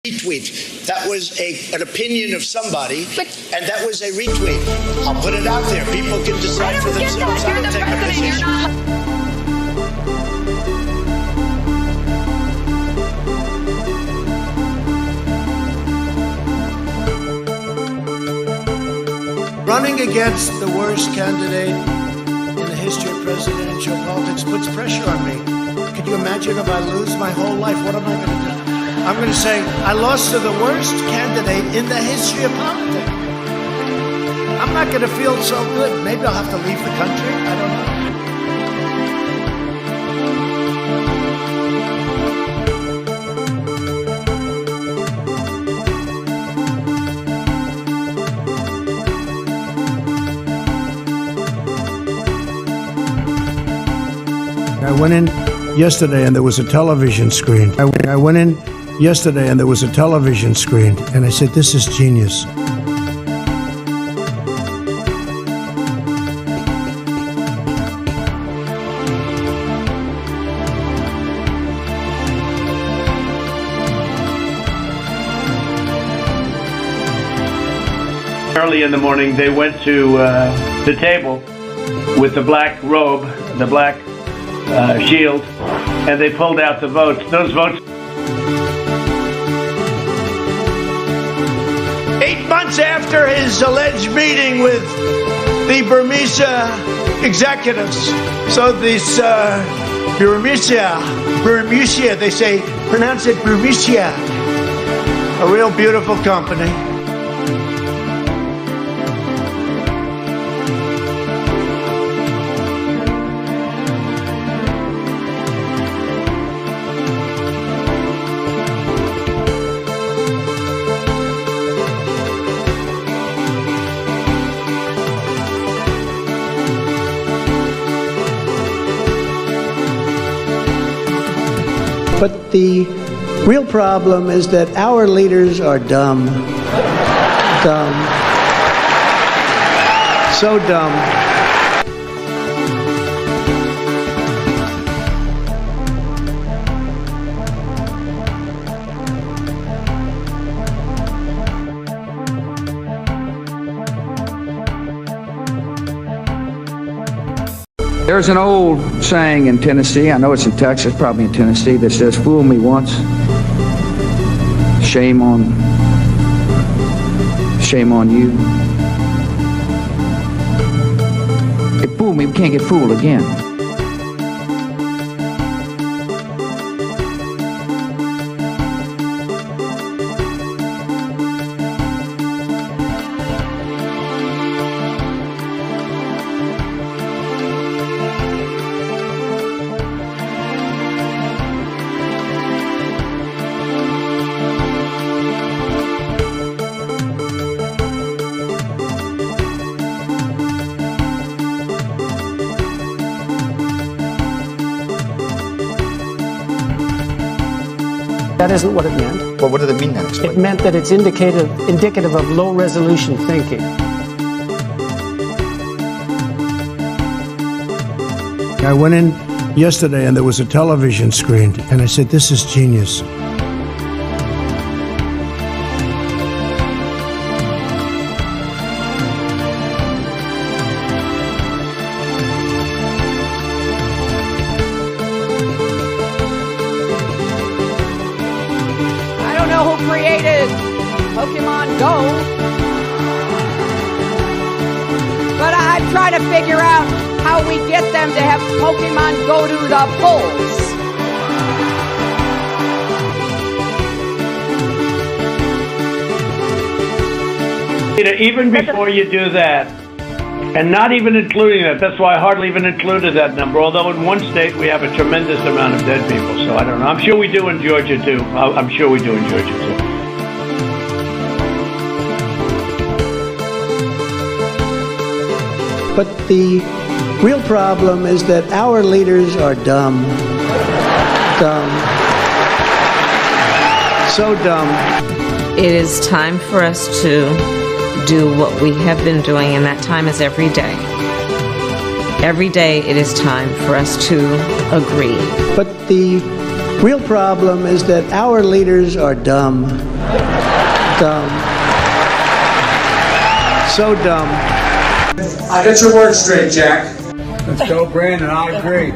Retweet. That was an opinion of somebody, and that was a retweet. I'll put it out there. People can decide for themselves. I don't take a position. Running against the worst candidate in the history of presidential politics puts pressure on me. Could you imagine if I lose my whole life? What am I going to do? I'm going to say, I lost to the worst candidate in the history of politics. I'm not going to feel so good. Maybe I'll have to leave the country. I don't know. I went in yesterday and there was a television screen. I went in yesterday and there was a television screen, and I said, this is genius. Early in the morning, they went to the table with the black robe, the black shield, and they pulled out the votes. Those votes. 8 months after his alleged meeting with the Burmese executives, so this Burmese, they say, pronounce it Burmese, a real beautiful company. But the real problem is that our leaders are dumb. Dumb. So dumb. There's an old saying in Tennessee, I know it's in Texas, probably in Tennessee, that says, fool me once, shame on you. If fool me, we can't get fooled again. That isn't what it meant. Well, what did it mean then? Explain. It meant that it's indicative of low-resolution thinking. I went in yesterday and there was a television screen, and I said, this is genius. Who created Pokemon Go, but I'm trying to figure out how we get them to have Pokemon go to the polls. Even before you do that, and not even including that, that's why I hardly even included that number, although in one state we have a tremendous amount of dead people, so I don't know. I'm sure we do in Georgia, too. I'm sure we do in Georgia, too. But the real problem is that our leaders are dumb. Dumb. So dumb. It is time for us to do what we have been doing, and that time is every day. Every day it is time for us to agree. But the Real problem is that our leaders are dumb. Dumb. So dumb. I got your words straight, Jack. Let's go, Brandon. I agree.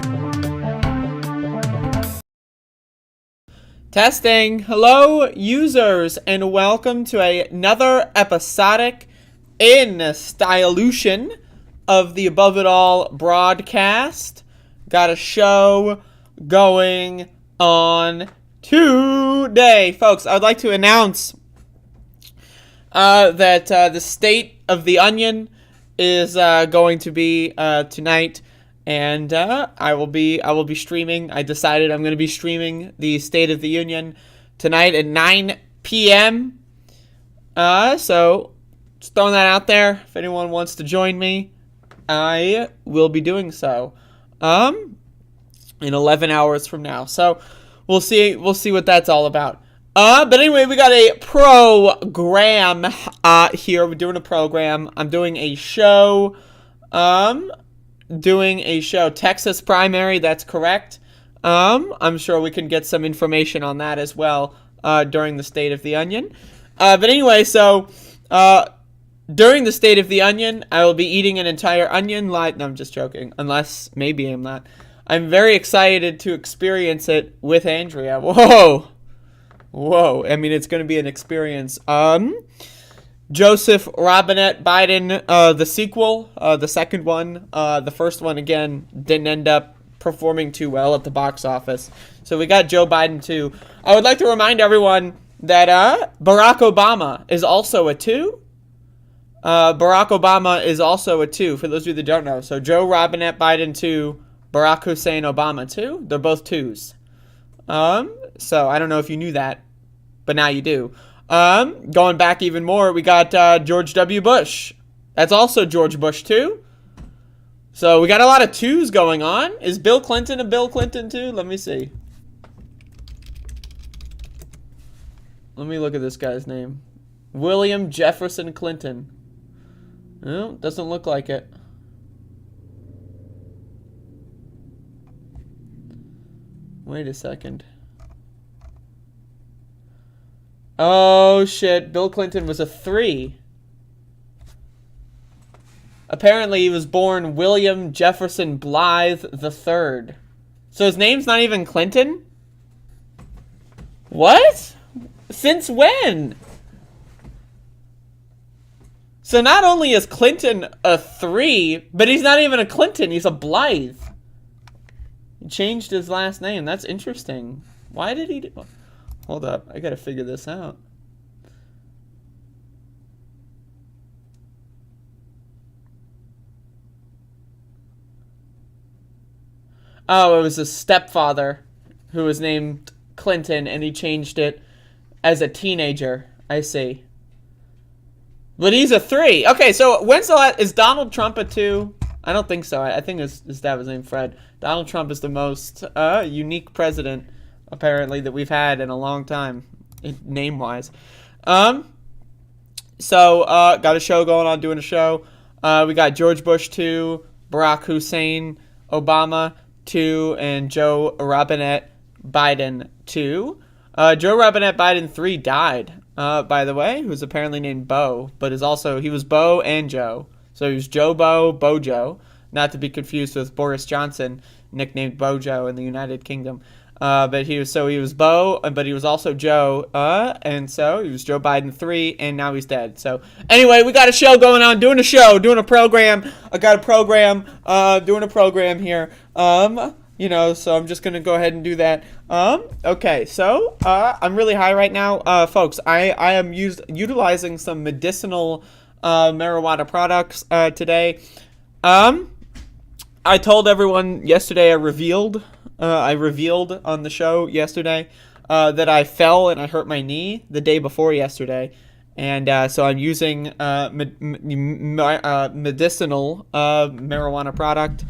Testing. Hello, users, and welcome to another episodic installation of the Above It All broadcast. Got a show going on today. Folks, I'd like to announce that the State of the Onion is going to be tonight, and I will be streaming. I decided I'm going to be streaming the State of the Union tonight at 9 p.m. So just throwing that out there. If anyone wants to join me, I will be doing so in 11 hours from now. So we'll see what that's all about. But anyway, we got a program here. We're doing a program. I'm doing a show. Texas primary, that's correct. I'm sure we can get some information on that as well during the State of the Onion. But anyway, so during the State of the Onion, I will be eating an entire onion live. No, I'm just joking. Unless maybe I'm not. I'm very excited to experience it with Andrea. Whoa. I mean, it's going to be an experience. Joseph Robinette Biden, the sequel, the second one. The first one, again, didn't end up performing too well at the box office. So we got Joe Biden, too. I would like to remind everyone that Barack Obama is also a 2. Barack Obama is also a 2, for those of you that don't know. So Joe Robinette Biden 2, Barack Hussein Obama 2. They're both 2s. So I don't know if you knew that, but now you do. Going back even more, we got George W. Bush. That's also George Bush 2. So we got a lot of 2s going on. Is Bill Clinton a Bill Clinton 2? Let me see. Let me look at this guy's name. William Jefferson Clinton. No, doesn't look like it. Wait a second. Oh, shit. Bill Clinton was a 3. Apparently, he was born William Jefferson Blythe III. So his name's not even Clinton? What? Since when? So not only is Clinton a 3, but he's not even a Clinton. He's a Blythe. He changed his last name. That's interesting. Why did he do... Hold up. I gotta figure this out. Oh, it was his stepfather who was named Clinton, and he changed it as a teenager. I see. But he's a 3. Okay, so when's the last... Is Donald Trump a 2? I don't think so. I think his dad was named Fred. Donald Trump is the most unique president, apparently, that we've had in a long time, name-wise. So, got a show going on, doing a show. We got George Bush 2, Barack Hussein Obama 2, and Joe Robinette Biden 2. Joe Robinette Biden 3 died, by the way, who's apparently named Bo, but he was Bo and Joe. So he was Joe Bo, Bojo, not to be confused with Boris Johnson, nicknamed Bojo in the United Kingdom. But he was Bo, but he was also Joe, and so he was Joe Biden 3, and now he's dead. So anyway, we got a show going on, doing a program. I got a program, doing a program here. So I'm just gonna go ahead and do that. Okay, so I'm really high right now, folks. I am utilizing some medicinal marijuana products today. I told everyone yesterday. I revealed on the show yesterday that I fell and I hurt my knee the day before yesterday, and so I'm using medicinal marijuana product,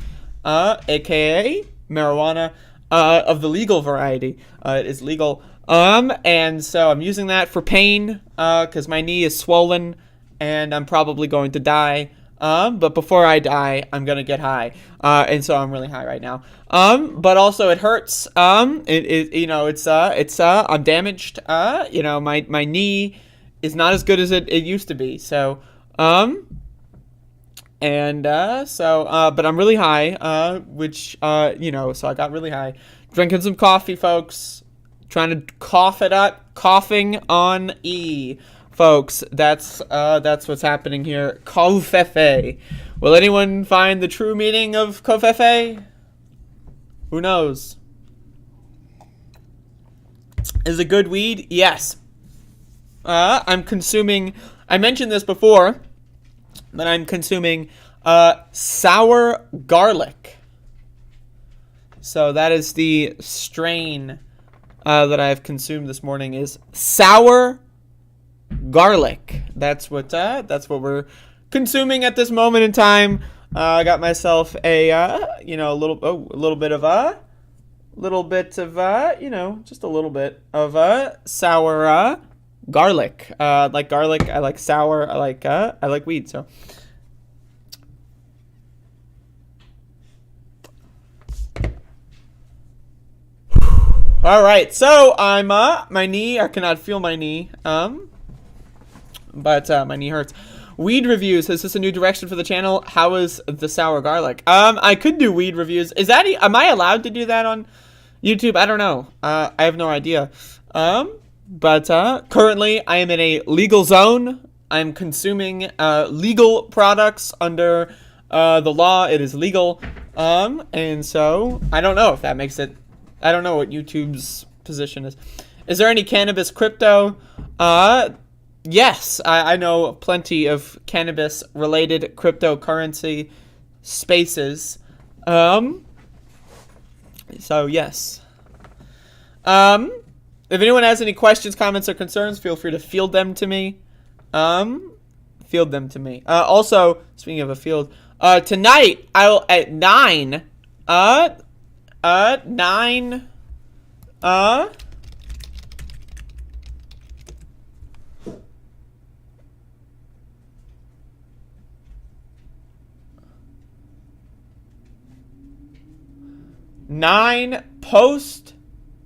aka marijuana of the legal variety. It is legal, and so I'm using that for pain because my knee is swollen and I'm probably going to die But before I die, I'm gonna get high. And so I'm really high right now. But also it hurts. I'm damaged. My knee is not as good as it used to be. So, but I'm really high, so I got really high. Drinking some coffee, folks. Trying to cough it up. Coughing on E. Folks, that's what's happening here. Covfefe. Will anyone find the true meaning of covfefe? Who knows? Is it good weed? Yes. I'm consuming, I mentioned this before, but I'm consuming sour garlic. So that is the strain that I've consumed this morning is sour garlic. That's what we're consuming at this moment in time. I got myself a little bit of sour garlic. Like garlic, I like sour, I like weed, so all right, so I'm my knee, I cannot feel my knee. But my knee hurts. Weed reviews. Is this a new direction for the channel? How is the sour garlic? I could do weed reviews. Am I allowed to do that on YouTube? I don't know. I have no idea. But currently I am in a legal zone. I'm consuming legal products under the law. It is legal. And so I don't know if that makes it. I don't know what YouTube's position is. Is there any cannabis crypto? Yes, I know plenty of cannabis-related cryptocurrency spaces. So yes. If anyone has any questions, comments, or concerns, feel free to field them to me. Also, speaking of a field, tonight I'll at 9. 9 post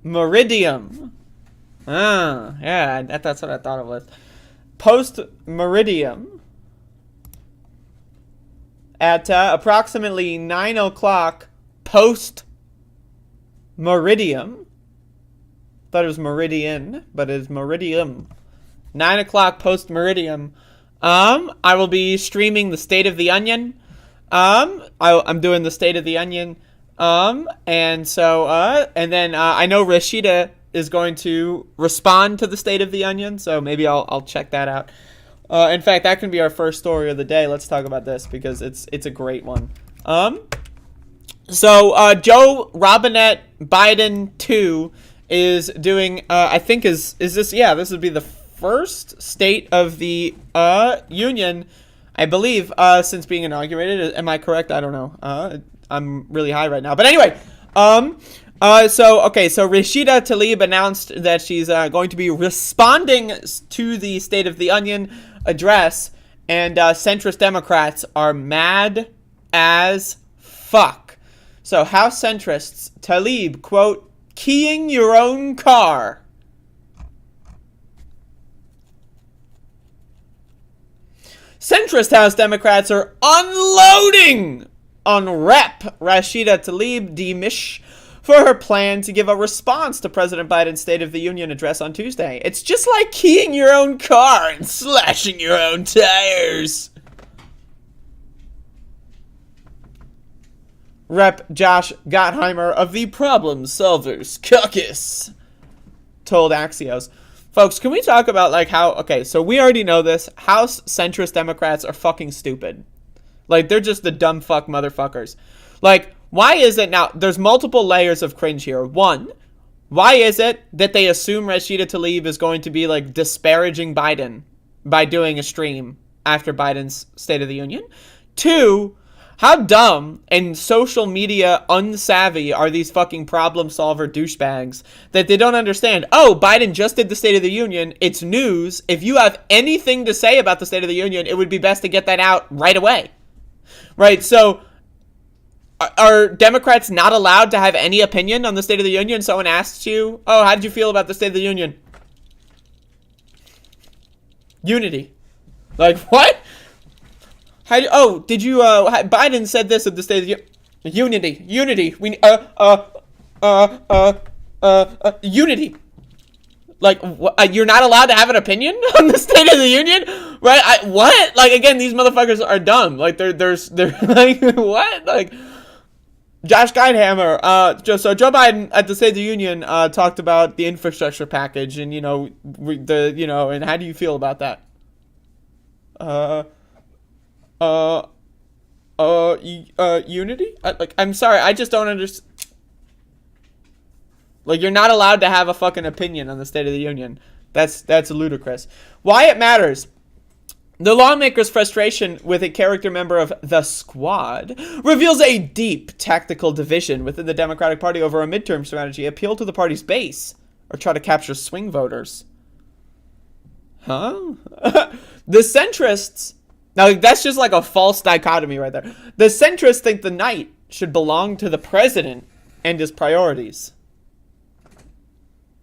meridium. Yeah, that's what I thought it was. Post meridium at approximately 9 o'clock post meridium. Thought it was meridian, but it's meridium. 9 o'clock post meridium. I will be streaming the State of the Onion. I'm doing the State of the Onion. And then I know Rashida is going to respond to the State of the Onion, so maybe I'll check that out. In fact, that can be our first story of the day. Let's talk about this because it's a great one. So Joe Robinette Biden 2 is doing, I think this would be the first State of the Union, I believe, since being inaugurated. Am I correct? I don't know. I'm really high right now. But anyway, so Rashida Tlaib announced that she's going to be responding to the State of the Onion address, and centrist Democrats are mad as fuck. So House centrists, Tlaib, quote, keying your own car. Centrist House Democrats are unloading on Rep. Rashida Tlaib Dimish for her plan to give a response to President Biden's State of the Union address on Tuesday. It's just like keying your own car and slashing your own tires. Rep. Josh Gottheimer of the Problem Solvers Caucus told Axios. Folks, can we talk about so we already know this. House centrist Democrats are fucking stupid. Like, they're just the dumb fuck motherfuckers. Like, why is it now? There's multiple layers of cringe here. One, why is it that they assume Rashida Tlaib is going to be, like, disparaging Biden by doing a stream after Biden's State of the Union? Two, how dumb and social media unsavvy are these fucking problem solver douchebags that they don't understand? Oh, Biden just did the State of the Union. It's news. If you have anything to say about the State of the Union, it would be best to get that out right away. right? So are Democrats not allowed to have any opinion on the State of the Union? Someone asks you, oh, how did you feel about the State of the Union? Unity. Like, what? Did you, Biden said this at the State of the Unity. Unity. We, unity. Like, you're not allowed to have an opinion on the State of the Union? Right? What? Like, again, these motherfuckers are dumb. Like, they're like, what? Like, Josh Geitheimer, so Joe Biden at the State of the Union, talked about the infrastructure package and, and how do you feel about that? Unity? I'm sorry, I just don't understand. Like, you're not allowed to have a fucking opinion on the State of the Union. That's ludicrous. Why it matters. The lawmaker's frustration with a character member of the squad reveals a deep tactical division within the Democratic Party over a midterm strategy, appeal to the party's base, or try to capture swing voters. Huh? The centrists... Now, that's just like a false dichotomy right there. The centrists think the night should belong to the president and his priorities.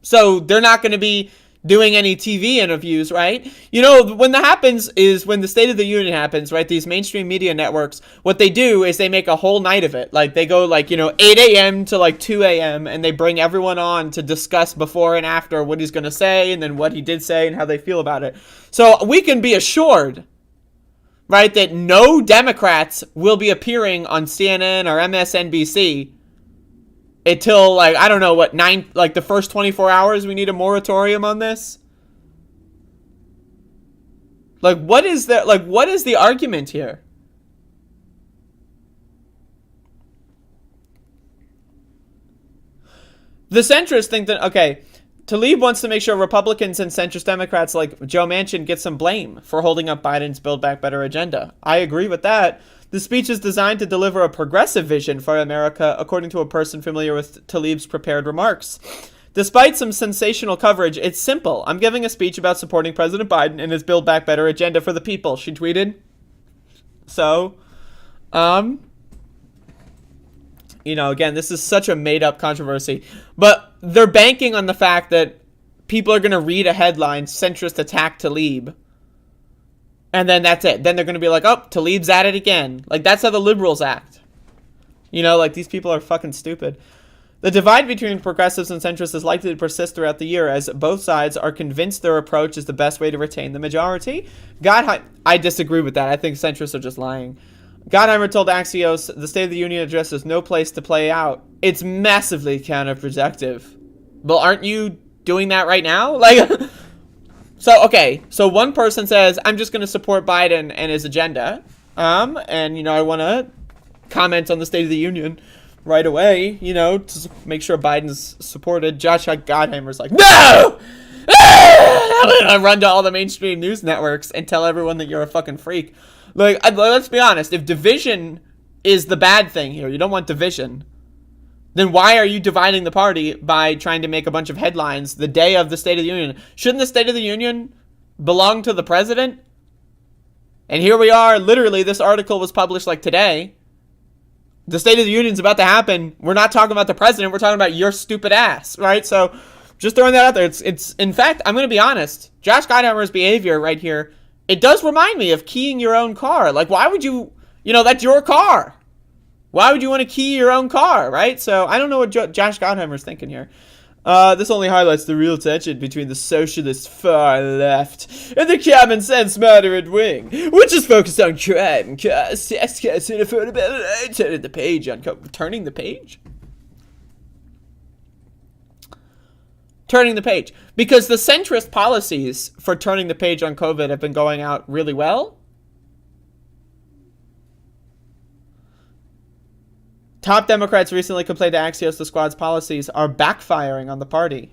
So they're not going to be doing any TV interviews, right? When that happens is when the State of the Union happens, right? These mainstream media networks, what they do is they make a whole night of it. Like, they go 8 a.m. to 2 a.m. and they bring everyone on to discuss before and after what he's going to say and then what he did say and how they feel about it. So we can be assured, right, that no Democrats will be appearing on CNN or MSNBC until, I don't know, the first 24 hours we need a moratorium on this? What is the argument here? The centrists think that, okay, Tlaib wants to make sure Republicans and centrist Democrats like Joe Manchin get some blame for holding up Biden's Build Back Better agenda. I agree with that. The speech is designed to deliver a progressive vision for America, according to a person familiar with Tlaib's prepared remarks. Despite some sensational coverage, it's simple. I'm giving a speech about supporting President Biden and his Build Back Better agenda for the people, she tweeted. So, again, this is such a made-up controversy. But they're banking on the fact that people are going to read a headline, centrist attack Tlaib. And then that's it. Then they're going to be like, oh, Tlaib's at it again. That's how the liberals act. These people are fucking stupid. The divide between progressives and centrists is likely to persist throughout the year as both sides are convinced their approach is the best way to retain the majority. I disagree with that. I think centrists are just lying. Gottheimer told Axios, the State of the Union address has no place to play out. It's massively counterproductive. Well, aren't you doing that right now? So one person says, I'm just going to support Biden and his agenda. And, I want to comment on the State of the Union right away, to make sure Biden's supported. Josh Gottheimer's like, no! I'm going to run to all the mainstream news networks and tell everyone that you're a fucking freak. Let's be honest. If division is the bad thing here, you don't want division, then why are you dividing the party by trying to make a bunch of headlines the day of the State of the Union? Shouldn't the State of the Union belong to the president? And here we are. Literally, this article was published today. The State of the Union's about to happen. We're not talking about the president. We're talking about your stupid ass, right? So just throwing that out there. It's in fact, I'm going to be honest. Josh Gottheimer's behavior right here, it does remind me of keying your own car. Why would you, that's your car. Why would you want to key your own car, right? So I don't know what Josh Gottheimer's thinking here. This only highlights the real tension between the socialist far left and the common sense moderate wing, which is focused on crime, cost, tax cuts, and affordability. Turning the page on turning the page. Turning the page. Because the centrist policies for turning the page on COVID have been going out really well. Top Democrats recently complained to Axios the squad's policies are backfiring on the party.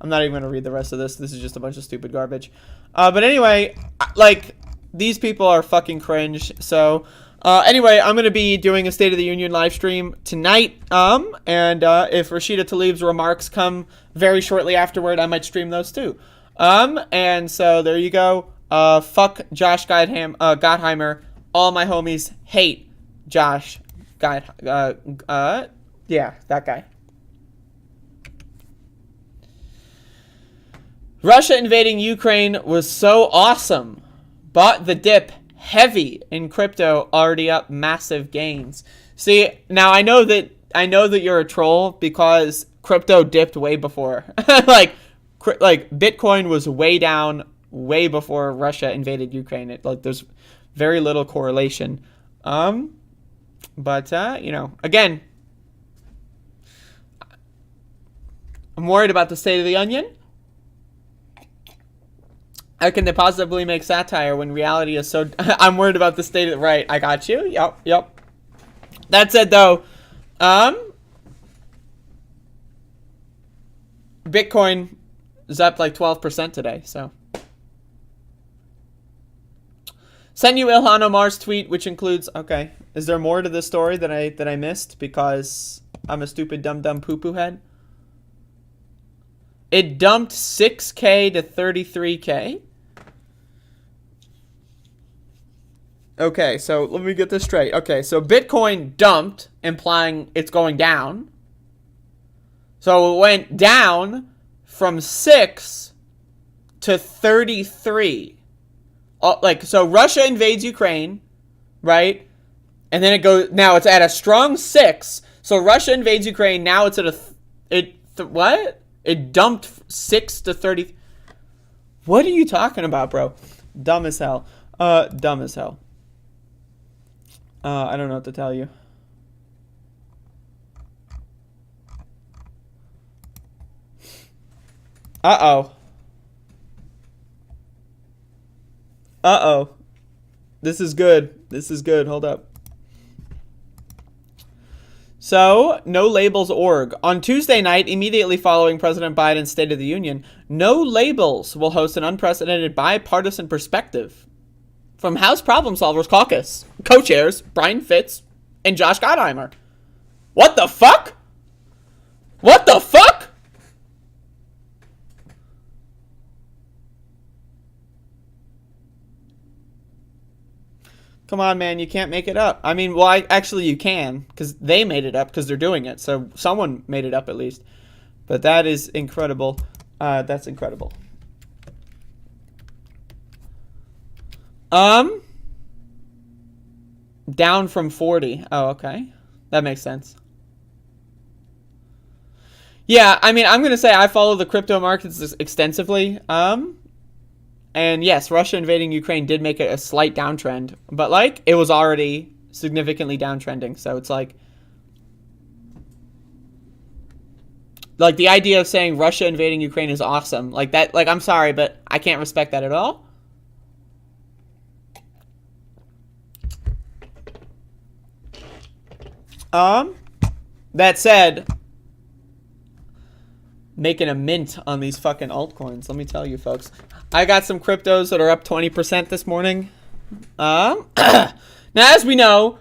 I'm not even going to read the rest of this. This is just a bunch of stupid garbage. But anyway, these people are fucking cringe. So, anyway, I'm going to be doing a State of the Union live stream tonight. And if Rashida Tlaib's remarks come very shortly afterward, I might stream those too. And so there you go. Fuck Josh Gottheimer. All my homies hate Josh, guy, yeah, that guy. Russia invading Ukraine was so awesome. Bought the dip heavy in crypto, already up massive gains. See, now I know that you're a troll because crypto dipped way before. like Bitcoin was way down way before Russia invaded Ukraine. There's very little correlation. But again, I'm worried about the state of the onion. How can they possibly make satire when reality is so... I'm worried about the state of... Right, I got you. Yep. That said, though, Bitcoin is up like 12% today, so... Send you Ilhan Omar's tweet, which includes... Okay, is there more to this story that I missed because I'm a stupid dumb poo-poo head? It dumped 6K to 33K. Okay, so let me get this straight. Okay, so Bitcoin dumped, implying it's going down. So it went down from 6 to 33. So Russia invades Ukraine, right? And then it goes, now it's at a strong 6. So Russia invades Ukraine, now it's at what? It dumped 6 to 30. What are you talking about, bro? Dumb as hell. Dumb as hell. I don't know what to tell you. Uh-oh. This is good. Hold up. So, NoLabels.org. On Tuesday night, immediately following President Biden's State of the Union, No Labels will host an unprecedented bipartisan perspective from House Problem Solvers Caucus co-chairs Brian Fitz and Josh Gottheimer. What the fuck? What the fuck? Come on, man, you can't make it up. I mean, well, actually you can, because they made it up, because they're doing it. So someone made it up at least. But that is incredible. That's incredible. Down from 40. Oh, okay. That makes sense. Yeah, I mean, I'm going to say I follow the crypto markets extensively. And yes, Russia invading Ukraine did make it a slight downtrend. But, like, it was already significantly downtrending. So it's like the idea of saying Russia invading Ukraine is awesome. Like, that, like, I'm sorry, but I can't respect that at all. That said, making a mint on these fucking altcoins. Let me tell you, folks. I got some cryptos that are up 20% this morning. Now, as we know,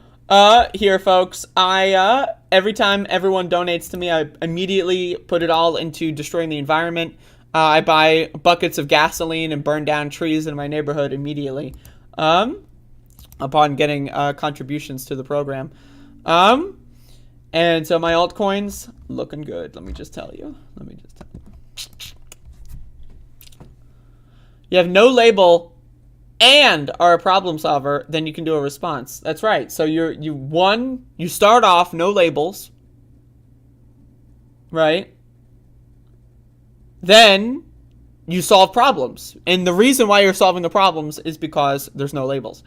here, folks, every time everyone donates to me, I immediately put it all into destroying the environment. I buy buckets of gasoline and burn down trees in my neighborhood immediately, upon getting contributions to the program. And so my altcoins looking good. Let me just tell you. You have no label and are a problem solver, then you can do a response. That's right. So you start off no labels, right? Then you solve problems. And the reason why you're solving the problems is because there's no labels.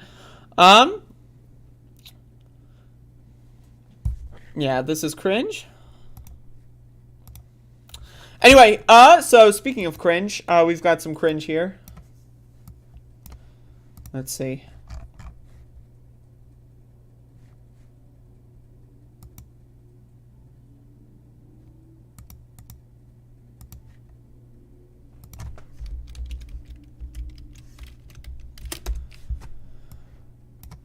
Yeah, this is cringe. Anyway, so speaking of cringe, we've got some cringe here. Let's see.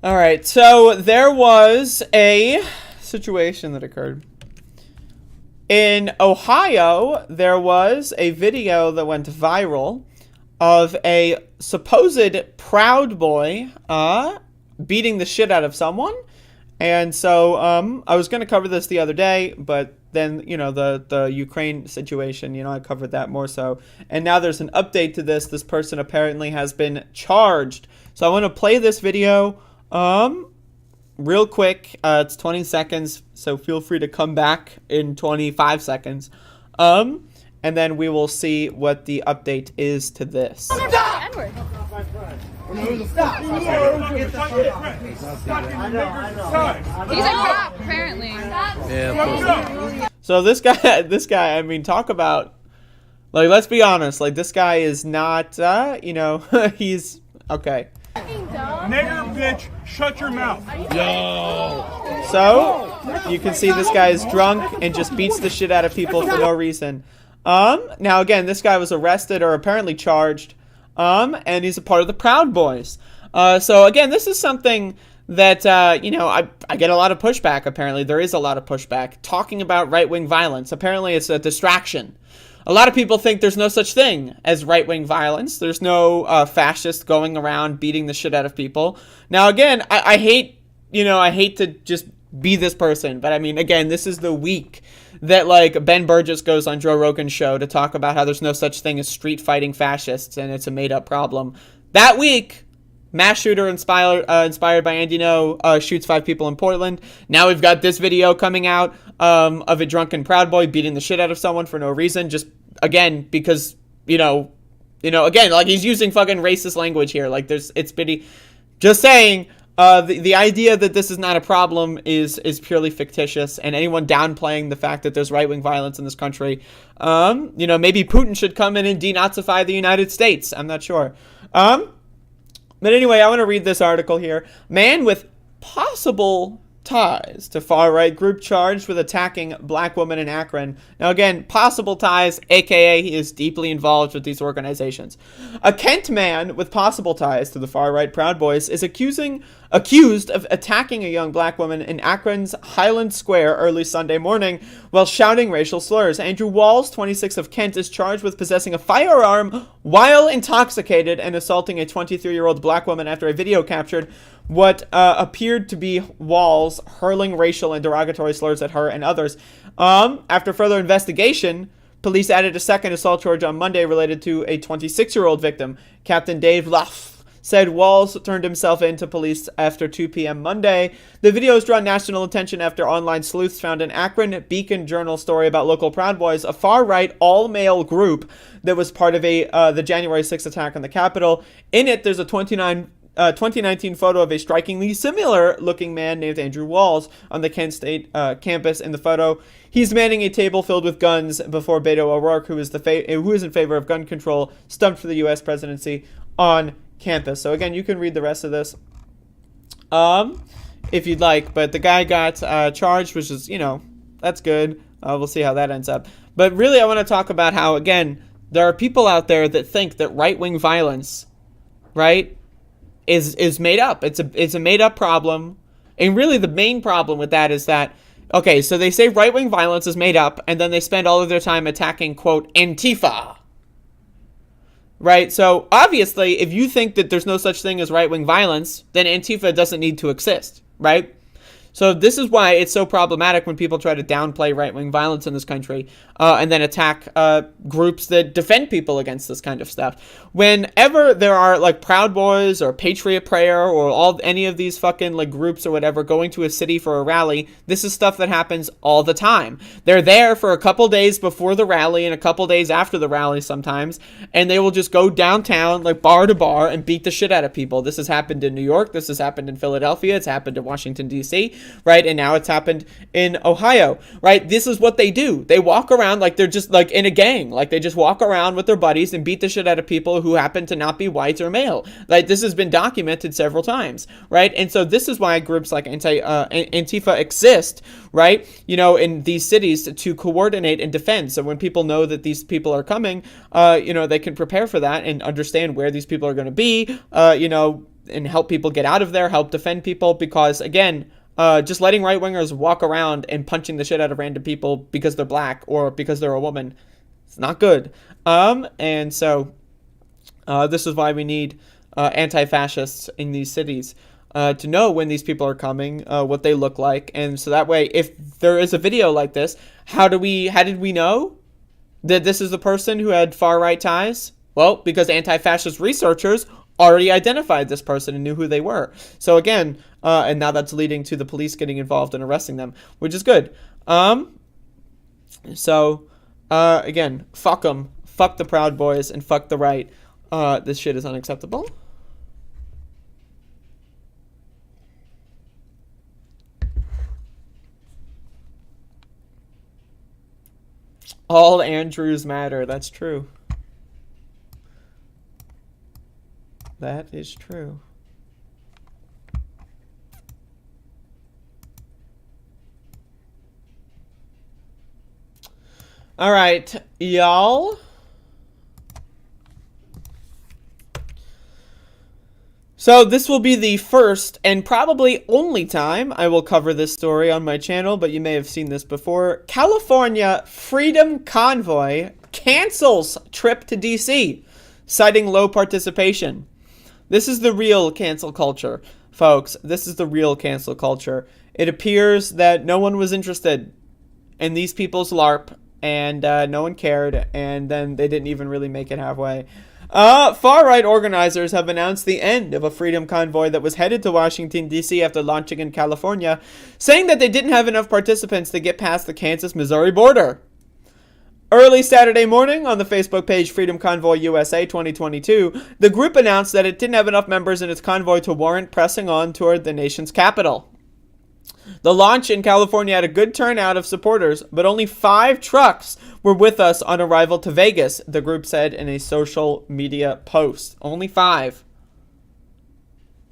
All right, so there was a situation that occurred. In Ohio, there was a video that went viral of a supposed Proud Boy beating the shit out of someone, And so I was going to cover this the other day, but then, you know, the Ukraine situation, you know, I covered that more so. And now there's an update to this. This person apparently has been charged. So I want to play this video real quick. It's 20 seconds, so feel free to come back in 25 seconds. And then we will see what the update is to this. Edward. He's a cop, apparently. So this guy, I mean, talk about, like, let's be honest, like, this guy is not, you know, he's, okay. Nigger bitch, shut your mouth. Yo. So, you can see this guy is drunk and just beats the shit out of people for no reason. Now again, this guy was arrested or apparently charged, and he's a part of the Proud Boys. So again, this is something that, you know, I get a lot of pushback, apparently. There is a lot of pushback. Talking about right-wing violence, apparently it's a distraction. A lot of people think there's no such thing as right-wing violence. There's no fascist going around beating the shit out of people. Now again, I hate, you know, I hate to just be this person, but I mean, again, this is the week that, like, Ben Burgess goes on Joe Rogan's show to talk about how there's no such thing as street-fighting fascists and it's a made-up problem. That week, mass shooter inspired by Andy No shoots 5 people in Portland. Now we've got this video coming out of a drunken Proud Boy beating the shit out of someone for no reason, just, again, because, you know, again, like, he's using fucking racist language here. Like, it's pity. Just saying, the idea that this is not a problem is purely fictitious, and anyone downplaying the fact that there's right-wing violence in this country, you know, maybe Putin should come in and denazify the United States. I'm not sure. But anyway, I want to read this article here. Man with possible ties to far-right group charged with attacking black woman in Akron. Now again, possible ties, aka he is deeply involved with these organizations. A Kent man with possible ties to the far-right Proud Boys is accused of attacking a young black woman in Akron's Highland Square early Sunday morning while shouting racial slurs. Andrew Walls, 26 of Kent, is charged with possessing a firearm while intoxicated and assaulting a 23-year-old black woman after a video captured what appeared to be Walls hurling racial and derogatory slurs at her and others. After further investigation, police added a second assault charge on Monday related to a 26-year-old victim. Captain Dave Luff said Walls turned himself in to police after 2 p.m. Monday. The video has drawn national attention after online sleuths found an Akron Beacon Journal story about local Proud Boys, a far-right, all-male group that was part of the January 6th attack on the Capitol. In it, there's a 2019 photo of a strikingly similar-looking man named Andrew Walls on the Kent State campus. In the photo, he's manning a table filled with guns before Beto O'Rourke, who is in favor of gun control, stumped for the U.S. presidency on campus. So again, you can read the rest of this if you'd like, but the guy got charged, which is, you know, that's good. We'll see how that ends up. But really, I want to talk about how, again, there are people out there that think that right-wing violence, right, is made up. It's a made up problem. And really the main problem with that is that, okay, so they say right-wing violence is made up, and then they spend all of their time attacking, quote, Antifa. Right? So obviously, if you think that there's no such thing as right-wing violence, then Antifa doesn't need to exist, right? So this is why it's so problematic when people try to downplay right-wing violence in this country and then attack groups that defend people against this kind of stuff. Whenever there are, like, Proud Boys or Patriot Prayer or any of these fucking, like, groups or whatever going to a city for a rally, this is stuff that happens all the time. They're there for a couple days before the rally and a couple days after the rally sometimes, and they will just go downtown, like, bar to bar and beat the shit out of people. This has happened in New York. This has happened in Philadelphia. It's happened in Washington, D.C., right? And now it's happened in Ohio, right? This is what they do. They walk around like they're just, like, in a gang. Like, they just walk around with their buddies and beat the shit out of people who happen to not be white or male. Like, this has been documented several times, right? And so this is why groups like Antifa exist, right? You know, in these cities to coordinate and defend. So when people know that these people are coming, you know, they can prepare for that and understand where these people are going to be, you know, and help people get out of there, help defend people, because, again, just letting right-wingers walk around and punching the shit out of random people because they're black or because they're a woman, it's not good. And so this is why we need anti-fascists in these cities. to know when these people are coming, what they look like. And so that way, if there is a video like this, how did we know that this is the person who had far-right ties? Well, because anti-fascist researchers already identified this person and knew who they were. So again, and now that's leading to the police getting involved and arresting them, which is good. Again, fuck them. Fuck the Proud Boys and fuck the right. This shit is unacceptable. All Andrews matter. That's true. That is true. All right, y'all. So this will be the first and probably only time I will cover this story on my channel, but you may have seen this before. California Freedom Convoy cancels trip to DC, citing low participation. This is the real cancel culture, folks. This is the real cancel culture. It appears that no one was interested in these people's LARP, and no one cared, and then they didn't even really make it halfway. Far-right organizers have announced the end of a freedom convoy that was headed to Washington, D.C. after launching in California, saying that they didn't have enough participants to get past the Kansas-Missouri border. Early Saturday morning, on the Facebook page Freedom Convoy USA 2022, the group announced that it didn't have enough members in its convoy to warrant pressing on toward the nation's capital. The launch in California had a good turnout of supporters, but only 5 trucks were with us on arrival to Vegas, the group said in a social media post. Only 5.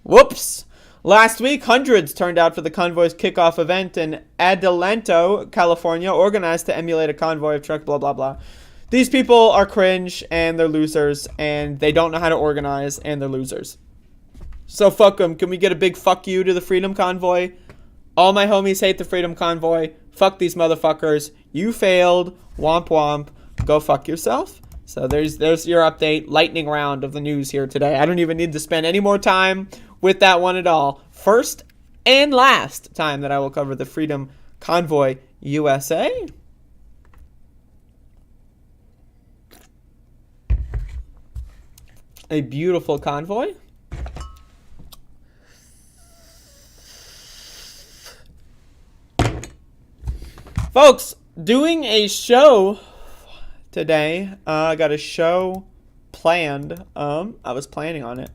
Whoops! Last week, hundreds turned out for the convoy's kickoff event in Adelanto, California, organized to emulate a convoy of trucks, blah, blah, blah. These people are cringe, and they're losers, and they don't know how to organize, and they're losers. So fuck them. Can we get a big fuck you to the Freedom Convoy? All my homies hate the Freedom Convoy. Fuck these motherfuckers. You failed. Womp womp. Go fuck yourself. So there's your update. Lightning round of the news here today. I don't even need to spend any more time with that one at all. First and last time that I will cover the Freedom Convoy USA. A beautiful convoy. Folks, doing a show today. I got a show planned. I was planning on it.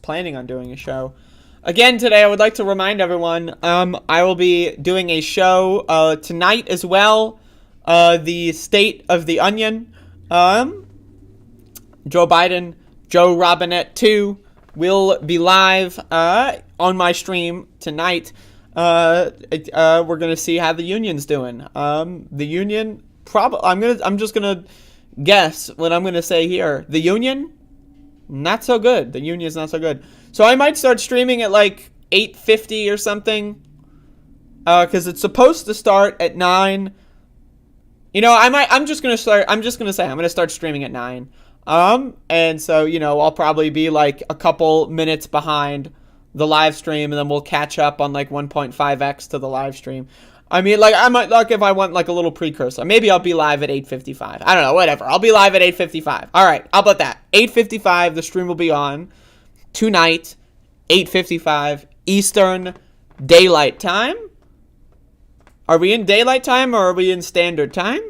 Planning on doing a show. Again, today I would like to remind everyone, I will be doing a show tonight as well. The State of the Onion. Joe Biden, Joe Robinette 2 will be live on my stream tonight. We're gonna see how the union's doing. The union I'm just gonna guess what I'm gonna say here. The union, not so good. The union's not so good. So I might start streaming at like 8:50 or something. Because it's supposed to start at 9. You know, I'm just gonna start streaming at 9. And so, you know, I'll probably be like a couple minutes behind the live stream, and then we'll catch up on like 1.5x to the live stream. I mean, like, I might, like, if I want like a little precursor, maybe I'll be live at 8:55. I don't know, whatever. I'll be live at 8:55. All right, how about that? 8:55, the stream will be on tonight, 8:55 Eastern Daylight Time. Are we in Daylight Time or are we in Standard Time?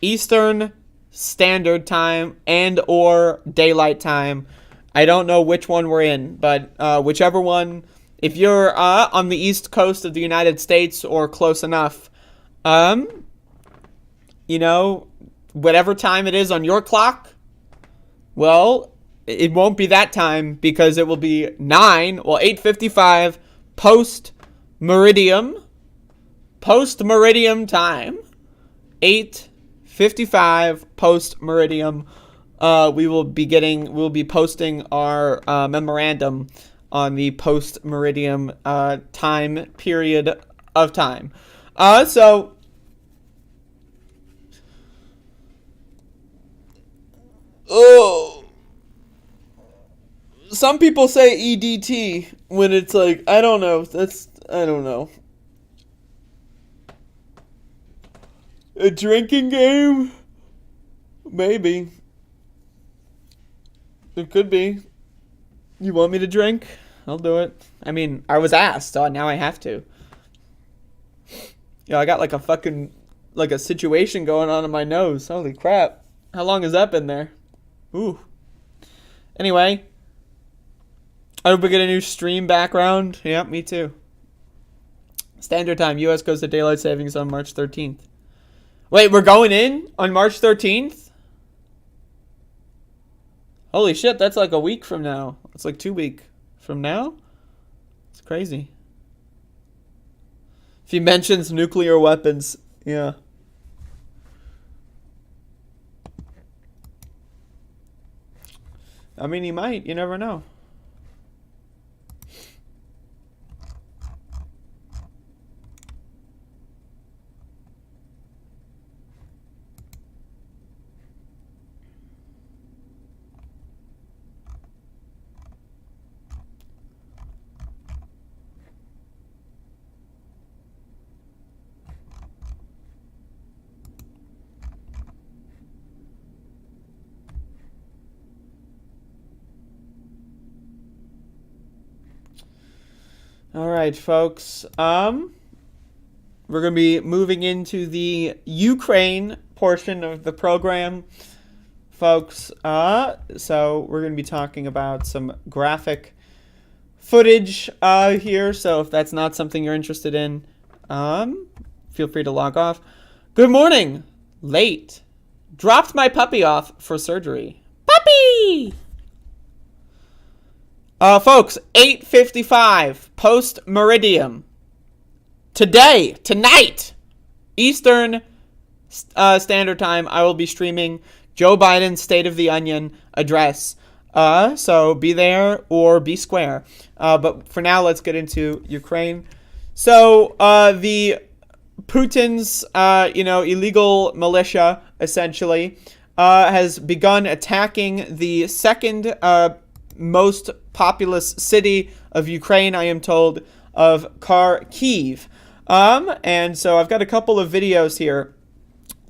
Eastern Standard Time and or Daylight Time. I don't know which one we're in, but whichever one. If you're on the East Coast of the United States or close enough, you know, whatever time it is on your clock, well, it won't be that time because it will be 8:55 post-meridium time. 8:55 post-meridium. We'll be posting our memorandum on the post-meridium time period of time. some people say EDT when it's like, I don't know. I don't know. A drinking game? Maybe. It could be. You want me to drink? I'll do it. I mean, I was asked, so now I have to. I got like a fucking, like a situation going on in my nose. Holy crap. How long has that been there? Ooh. Anyway. I hope we get a new stream background. Yeah, me too. Standard time. U.S. goes to daylight savings on March 13th. Wait, we're going in on March 13th? Holy shit, that's like a week from now. It's like 2 weeks from now? It's crazy. If he mentions nuclear weapons, yeah. I mean, he might. You never know. All right, folks. We're going to be moving into the Ukraine portion of the program, folks. So we're going to be talking about some graphic footage here. So if that's not something you're interested in, feel free to log off. Good morning. Late. Dropped my puppy off for surgery. Puppy! Folks, 8:55 post meridium. Tonight, Eastern Standard Time, I will be streaming Joe Biden's State of the Onion address. So be there or be square. But for now, let's get into Ukraine. So the Putin's illegal militia essentially has begun attacking the second most populous city of Ukraine, I am told, of Kharkiv. And so I've got a couple of videos here.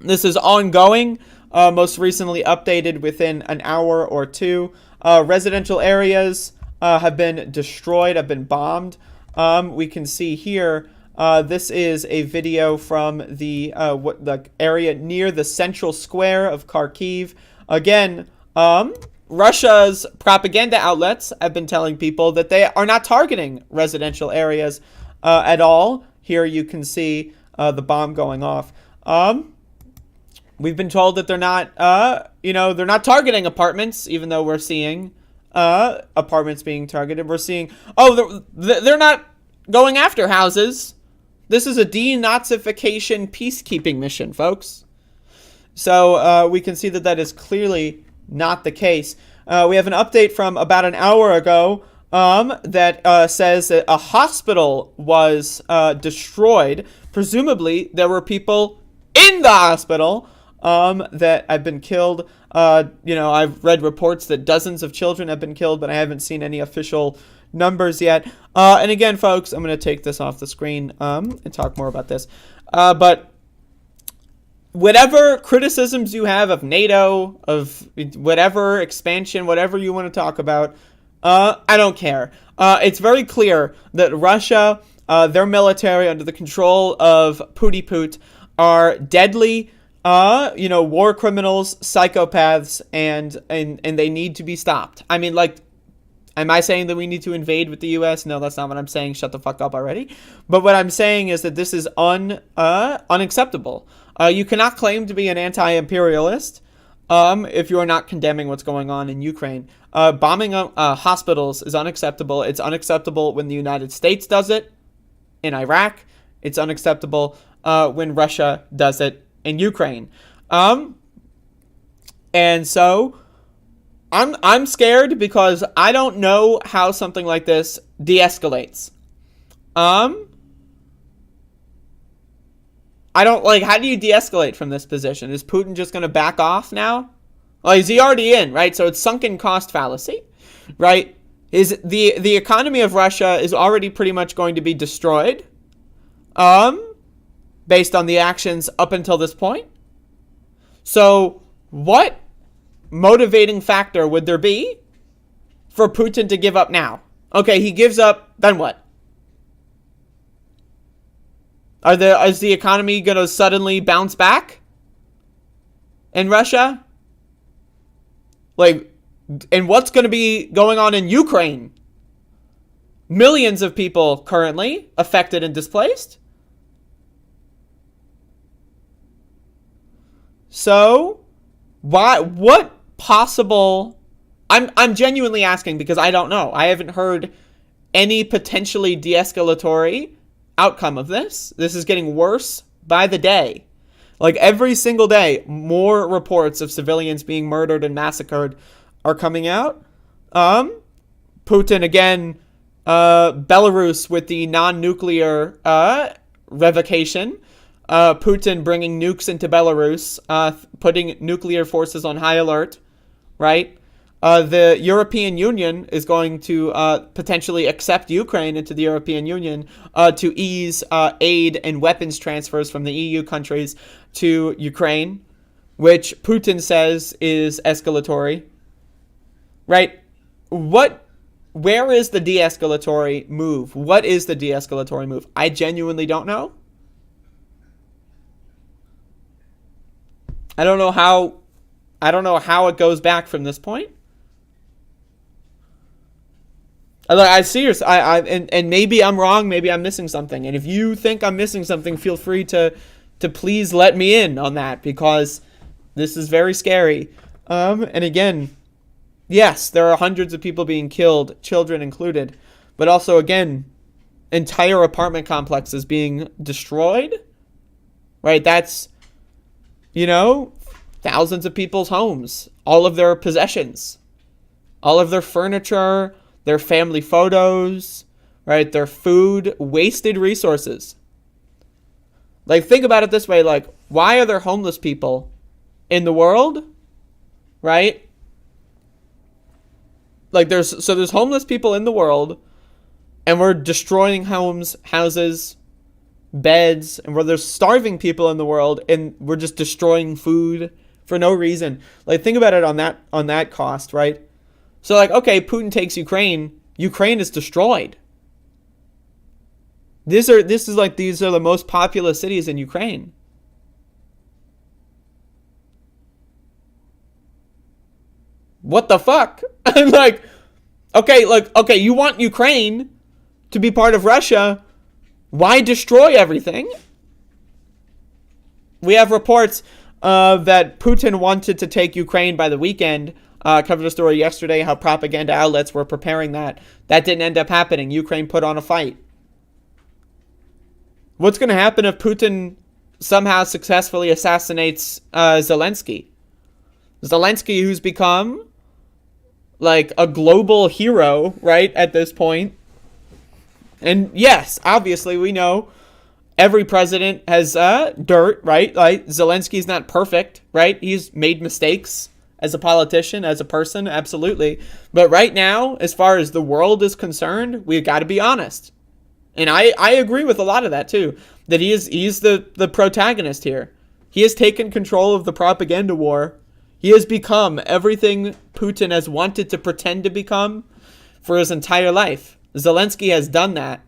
This is ongoing, most recently updated within an hour or two. Residential areas have been destroyed, have been bombed. We can see here, this is a video from the area near the central square of Kharkiv. Again, Russia's propaganda outlets have been telling people that they are not targeting residential areas at all. Here you can see the bomb going off. We've been told that they're not, they're not targeting apartments, even though we're seeing apartments being targeted. We're seeing, they're not going after houses. This is a denazification peacekeeping mission, folks. So we can see that that is clearly not the case. We have an update from about an hour ago that says that a hospital was destroyed. Presumably, there were people in the hospital that have been killed. I've read reports that dozens of children have been killed, but I haven't seen any official numbers yet. And again, folks, I'm going to take this off the screen and talk more about this. But whatever criticisms you have of NATO, of whatever expansion, whatever you want to talk about, I don't care. It's very clear that Russia, their military under the control of Put, are deadly, war criminals, psychopaths, and they need to be stopped. I mean, am I saying that we need to invade with the U.S.? No, that's not what I'm saying. Shut the fuck up already. But what I'm saying is that this is unacceptable. You cannot claim to be an anti-imperialist if you are not condemning what's going on in Ukraine. Bombing hospitals is unacceptable. It's unacceptable when the United States does it in Iraq. It's unacceptable when Russia does it in Ukraine. And so I'm scared because I don't know how something like this de-escalates. How do you de-escalate from this position? Is Putin just going to back off now? Well, is he already in, right? So it's sunken cost fallacy, right? The economy of Russia is already pretty much going to be destroyed, based on the actions up until this point. So what motivating factor would there be for Putin to give up now? Okay, he gives up, then what? Is the economy going to suddenly bounce back in Russia? And what's going to be going on in Ukraine? Millions of people currently affected and displaced. So, what possible... I'm genuinely asking because I don't know. I haven't heard any potentially de-escalatory outcome of this. This is getting worse by the day. Like every single day, more reports of civilians being murdered and massacred are coming out. Putin again, Belarus with the non-nuclear revocation. Putin bringing nukes into Belarus, putting nuclear forces on high alert, right? The European Union is going to potentially accept Ukraine into the European Union to ease aid and weapons transfers from the EU countries to Ukraine, which Putin says is escalatory. Right? Where is the de-escalatory move? What is the de-escalatory move? I genuinely don't know. I don't know how it goes back from this point. And maybe I'm wrong, maybe I'm missing something. And if you think I'm missing something, feel free to please let me in on that, because this is very scary. And again, yes, there are hundreds of people being killed, children included, but also, again, entire apartment complexes being destroyed, right? That's, thousands of people's homes, all of their possessions, all of their furniture, their family photos, right? Their food, wasted resources. Like, think about it this way. Like, why are there homeless people in the world, right? Like, there's homeless people in the world, and we're destroying homes, houses, beds, and where there's starving people in the world, and we're just destroying food for no reason. Like, think about it on that cost, right? So, like, okay, Putin takes Ukraine. Ukraine is destroyed. These are the most populous cities in Ukraine. What the fuck? I'm like, okay, you want Ukraine to be part of Russia. Why destroy everything? We have reports that Putin wanted to take Ukraine by the weekend. Covered a story yesterday how propaganda outlets were preparing that. That didn't end up happening. Ukraine put on a fight. What's going to happen if Putin somehow successfully assassinates Zelensky? Zelensky, who's become like a global hero, right, at this point. And yes, obviously we know every president has dirt, right? Like, Zelensky's not perfect, right? He's made mistakes as a politician, as a person, absolutely. But right now, as far as the world is concerned, we've got to be honest. And I agree with a lot of that too, that he's the protagonist here. He has taken control of the propaganda war. He has become everything Putin has wanted to pretend to become for his entire life. Zelensky has done that.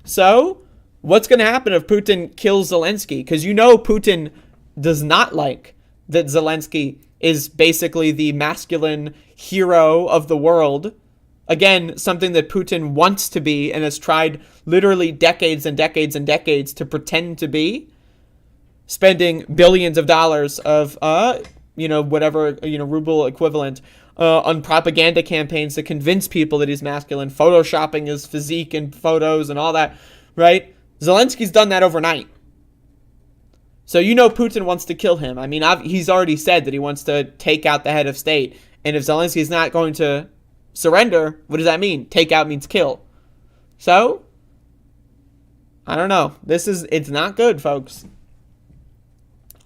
So, what's going to happen if Putin kills Zelensky? Because Putin does not like that Zelensky is basically the masculine hero of the world. Again, something that Putin wants to be and has tried literally decades and decades and decades to pretend to be, spending billions of dollars of, whatever, ruble equivalent on propaganda campaigns to convince people that he's masculine, photoshopping his physique and photos and all that, right? Zelensky's done that overnight. So Putin wants to kill him. I mean, he's already said that he wants to take out the head of state. And if Zelensky's not going to surrender, what does that mean? Take out means kill. So, I don't know. It's not good, folks.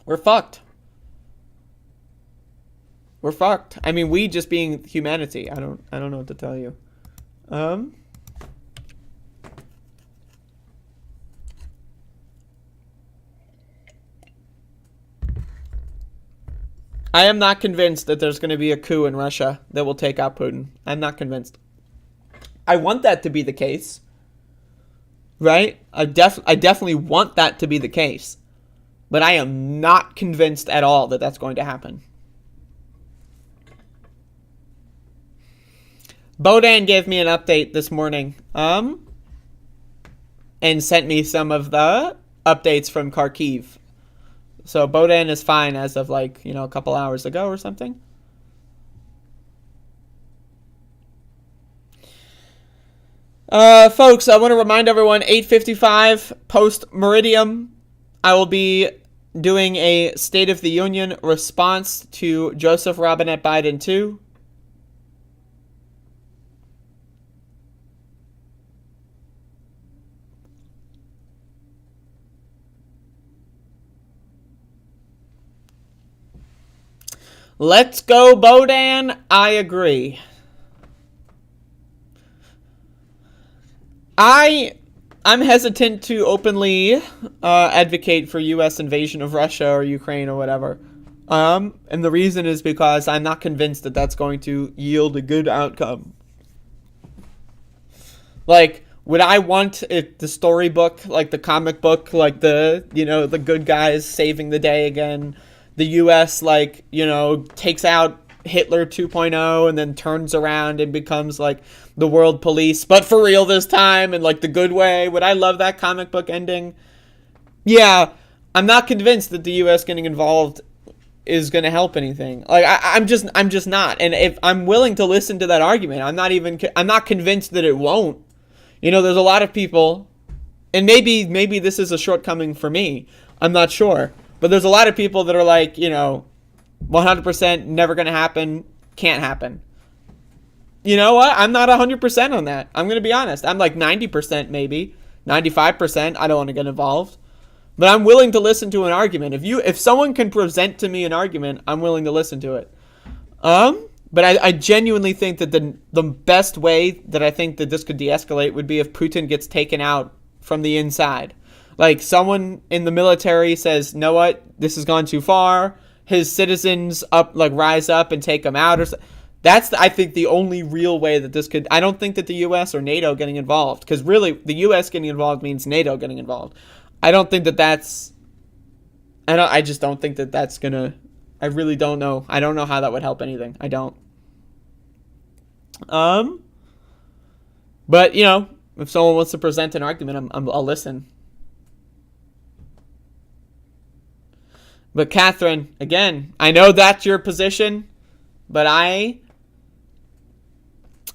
We're fucked. We're fucked. I mean, we just being humanity. I don't know what to tell you. I am not convinced that there's going to be a coup in Russia that will take out Putin. I'm not convinced. I want that to be the case. Right? I definitely want that to be the case. But I am not convinced at all that that's going to happen. Bodan gave me an update this morning. And sent me some of the updates from Kharkiv. So Bodan is fine as of like, a couple hours ago or something. Folks, I want to remind everyone, 8:55 post-meridium, I will be doing a State of the Union response to Joseph Robinette Biden 2. Let's go, Bodan. I agree. I'm hesitant to openly advocate for U.S. invasion of Russia or Ukraine or whatever. And the reason is because I'm not convinced that that's going to yield a good outcome. Like, would I want the storybook, like the comic book, like the good guys saving the day again? The U.S., takes out Hitler 2.0 and then turns around and becomes, the world police, but for real this time, and, the good way. Would I love that comic book ending? Yeah, I'm not convinced that the U.S. getting involved is going to help anything. I'm just not. And if I'm willing to listen to that argument, I'm not convinced that it won't. There's a lot of people, and maybe this is a shortcoming for me. I'm not sure. But there's a lot of people that are 100% never going to happen, can't happen. You know what? I'm not 100% on that. I'm going to be honest. I'm 90% maybe, 95%. I don't want to get involved. But I'm willing to listen to an argument. If someone can present to me an argument, I'm willing to listen to it. But I genuinely think that the best way that I think that this could de-escalate would be if Putin gets taken out from the inside. Someone in the military says, know what, this has gone too far. His citizens rise up and take him out. That's, I think, the only real way that this could. I don't think that the U.S. or NATO getting involved, because really the U.S. getting involved means NATO getting involved. I don't think that that's. I just don't think that that's gonna. I really don't know. I don't know how that would help anything. I don't. But if someone wants to present an argument, I'll listen. But Catherine, again, I know that's your position, but I'm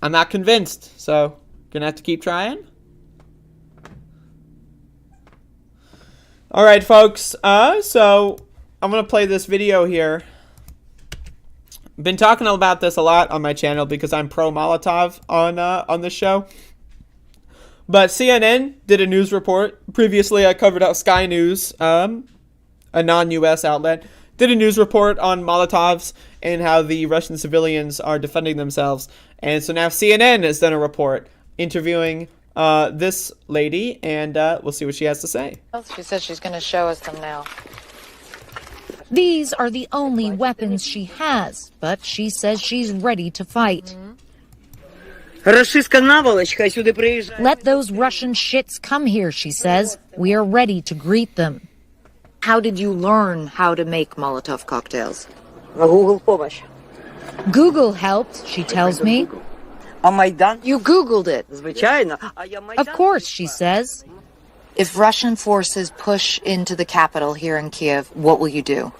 not convinced. So, gonna have to keep trying. All right, folks. So I'm gonna play this video here. Been talking about this a lot on my channel because I'm pro Molotov on this show. But CNN did a news report. Previously, I covered out Sky News. A non-U.S. outlet, did a news report on Molotovs and how the Russian civilians are defending themselves. And so now CNN has done a report interviewing this lady, and we'll see what she has to say. She says she's going to show us them now. These are the only weapons she has, but she says she's ready to fight. Let those Russian shits come here, she says. We are ready to greet them. How did you learn how to make Molotov cocktails? Google helped, she tells me. You Googled it. Of course, she says. If Russian forces push into the capital here in Kiev, what will you do?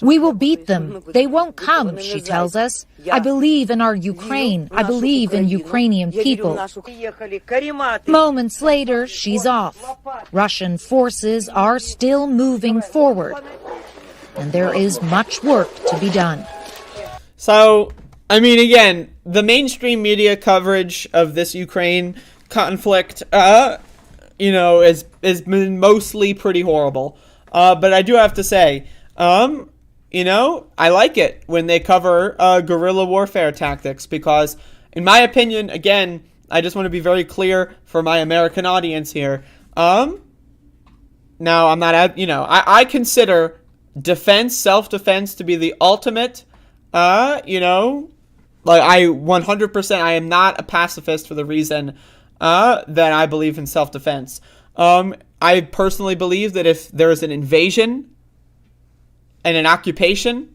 We will beat them. They won't come, she tells us. I believe in our Ukraine. I believe in Ukrainian people. Moments later, she's off. Russian forces are still moving forward. And there is much work to be done. So, again, the mainstream media coverage of this Ukraine conflict, has been mostly pretty horrible. But I do have to say, I like it when they cover guerrilla warfare tactics, because in my opinion, again, I just want to be very clear for my American audience here. Now, I'm not, I consider self-defense to be the ultimate, like, I 100%, I am not a pacifist for the reason that I believe in self-defense. I personally believe that if there is an invasion and an occupation,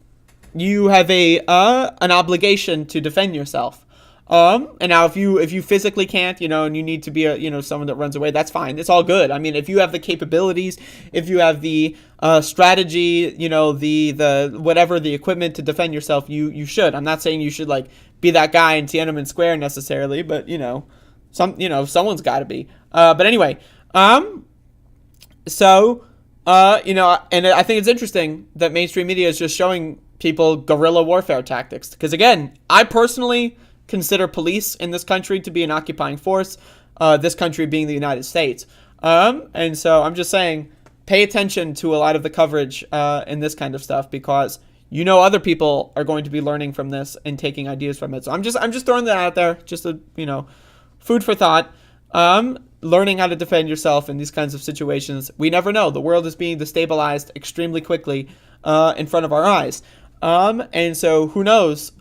you have an obligation to defend yourself. And now if you physically can't, and you need to be someone that runs away, that's fine. It's all good. I mean, if you have the capabilities, if you have the strategy, the whatever, the equipment to defend yourself, you should. I'm not saying you should like be that guy in Tiananmen Square necessarily, but someone's got to be. But anyway, so and I think it's interesting that mainstream media is just showing people guerrilla warfare tactics, because again, I personally consider police in this country to be an occupying force, this country being the United States. And so I'm just saying, pay attention to a lot of the coverage in this kind of stuff, because other people are going to be learning from this and taking ideas from it. So I'm just throwing that out there, just a food for thought. Learning how to defend yourself in these kinds of situations. We never know. The world is being destabilized extremely quickly in front of our eyes. And so who knows?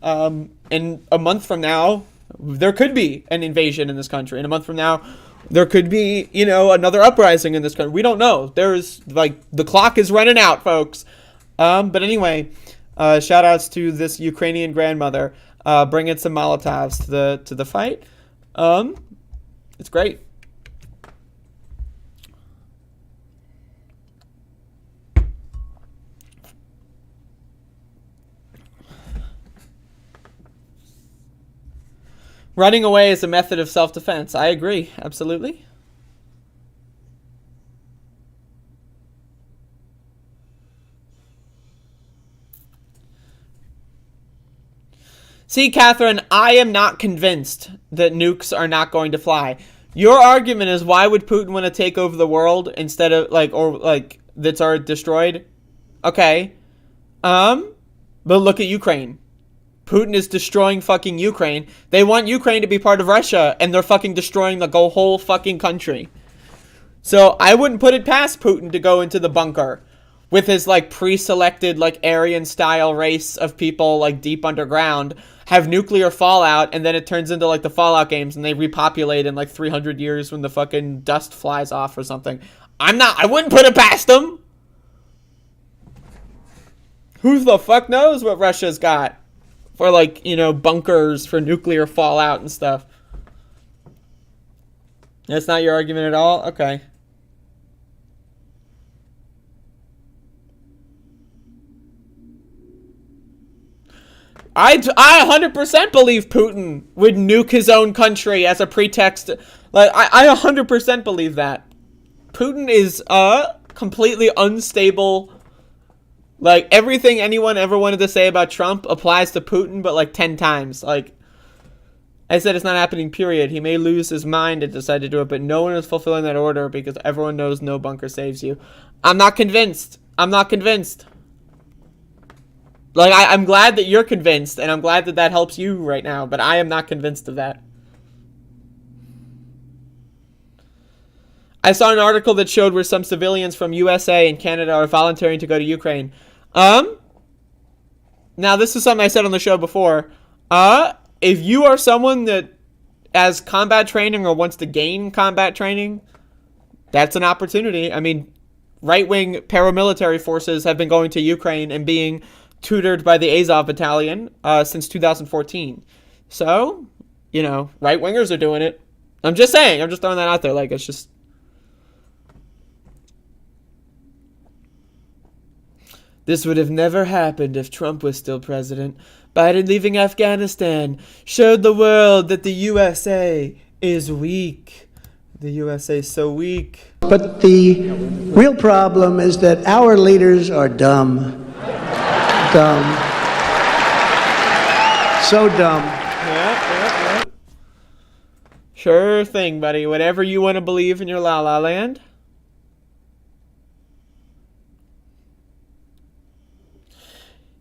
In a month from now, there could be an invasion in this country. In a month from now, there could be, another uprising in this country. We don't know. There's the clock is running out, folks. But anyway, shout outs to this Ukrainian grandmother, bringing some Molotovs to the fight. It's great. Running away is a method of self-defense. I agree. Absolutely. See, Catherine, I am not convinced that nukes are not going to fly. Your argument is, why would Putin want to take over the world instead of, that's already destroyed? Okay. But look at Ukraine. Putin is destroying fucking Ukraine. They want Ukraine to be part of Russia, and they're fucking destroying the whole fucking country. So I wouldn't put it past Putin to go into the bunker with his pre-selected Aryan-style race of people deep underground, have nuclear fallout, and then it turns into the Fallout games, and they repopulate in 300 years when the fucking dust flies off or something. I wouldn't put it past them. Who the fuck knows what Russia's got for bunkers for nuclear fallout and stuff. That's not your argument at all? Okay. I 100% believe Putin would nuke his own country as a pretext. I 100% believe that. Putin is completely unstable. Everything anyone ever wanted to say about Trump applies to Putin, but 10 times. I said, it's not happening, period. He may lose his mind and decide to do it, but no one is fulfilling that order because everyone knows no bunker saves you. I'm not convinced. I'm glad that you're convinced, and I'm glad that helps you right now, but I am not convinced of that. I saw an article that showed where some civilians from USA and Canada are volunteering to go to Ukraine. Now this is something I said on the show before. If you are someone that has combat training or wants to gain combat training, that's an opportunity. I mean, right-wing paramilitary forces have been going to Ukraine and being tutored by the Azov Battalion since 2014. So, right-wingers are doing it. I'm just saying. I'm just throwing that out there. It's just... This would have never happened if Trump was still president. Biden leaving Afghanistan showed the world that the USA is weak. The USA is so weak. But the real problem is that our leaders are dumb. Dumb. So dumb. Yeah. Sure thing, buddy. Whatever you want to believe in your la la land.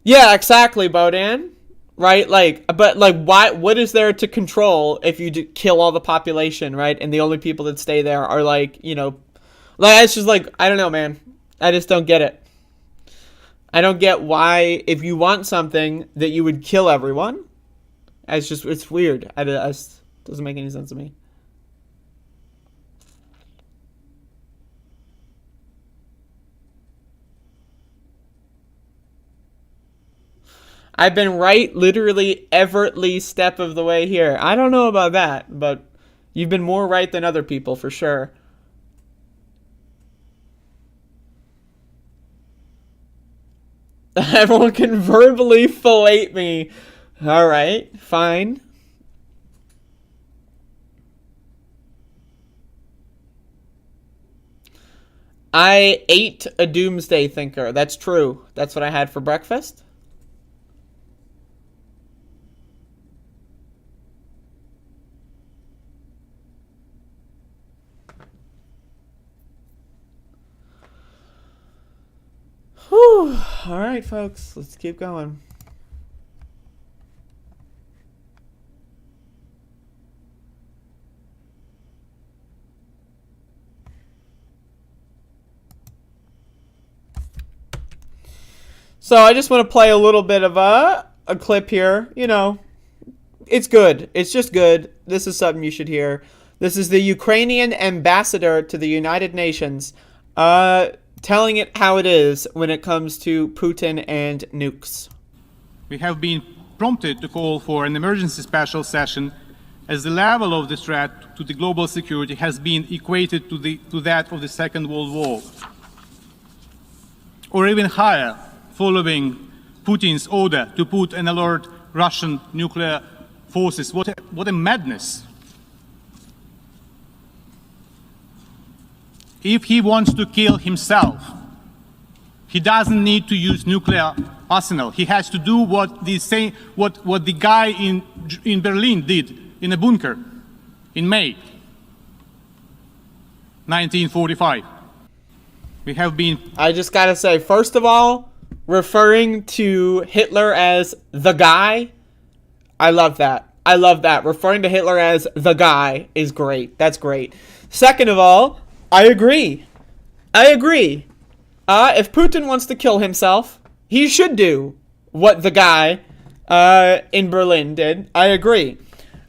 Yeah, exactly, Bodan. right? Like, but like, why? What is there to control if you kill all the population, right? And the only people that stay there are like, you know, like it's just like, I don't know, man. I just don't get it. I don't get why, if you want something, that you would kill everyone. It's weird. It doesn't make any sense to me. I've been right literally every step of the way here. I don't know about that, but you've been more right than other people for sure. Everyone can verbally fillet me. All right, fine. I ate a doomsday thinker. That's true. That's what I had for breakfast. Whew. All right, folks, let's keep going. So I just want to play a little bit of a clip here. You know, it's good. It's just good. This is something you should hear. This is the Ukrainian ambassador to the United Nations telling it how it is when it comes to Putin and nukes. We have been prompted to call for an emergency special session as the level of the threat to the global security has been equated to that of the Second World War, or even higher, following Putin's order to put and alert Russian nuclear forces. What a madness. If he wants to kill himself, he doesn't need to use nuclear arsenal. He has to do what the guy in Berlin did in a bunker in May 1945. We have been... I just gotta say, first of all, referring to Hitler as the guy, I love that. I love that. Referring to Hitler as the guy is great. That's great. Second of all, I agree. If Putin wants to kill himself, he should do what the guy in Berlin did. I agree.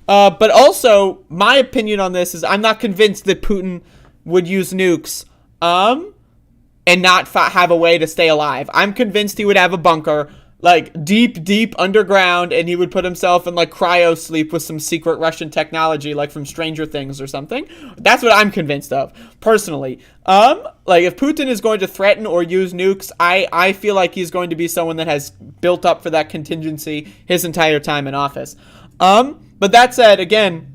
But also, my opinion on this is I'm not convinced that Putin would use nukes and not have a way to stay alive. I'm convinced he would have a bunker, like, deep underground, and he would put himself in, like, cryo sleep with some secret Russian technology, like from Stranger Things or something. That's what I'm convinced of, personally. Like, if Putin is going to threaten or use nukes, I feel like he's going to be someone that has built up for that contingency his entire time in office. But that said, again,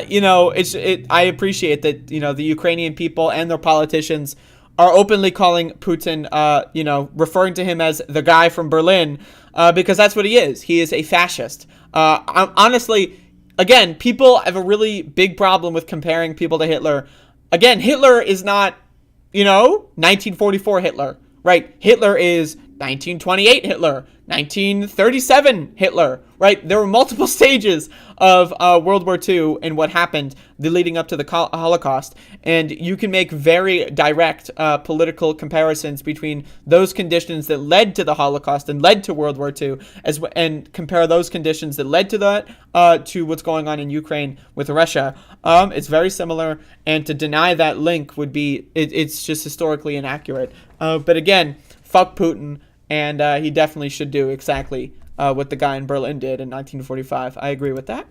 you know, I appreciate that, you know, the Ukrainian people and their politicians are openly calling Putin, you know, referring to him as the guy from Berlin, because that's what he is. He is a fascist. Honestly, again, people have a really big problem with comparing people to Hitler. Again, Hitler is not, you know, 1944 Hitler, right? Hitler is 1928 Hitler, 1937 Hitler, right? There were multiple stages of World War II and what happened leading up to the Holocaust, and you can make very direct political comparisons between those conditions that led to the Holocaust and led to World War II, and compare those conditions that led to that to what's going on in Ukraine with Russia. It's very similar, and to deny that link would be, it's just historically inaccurate. But again, fuck Putin. And he definitely should do exactly what the guy in Berlin did in 1945. I agree with that.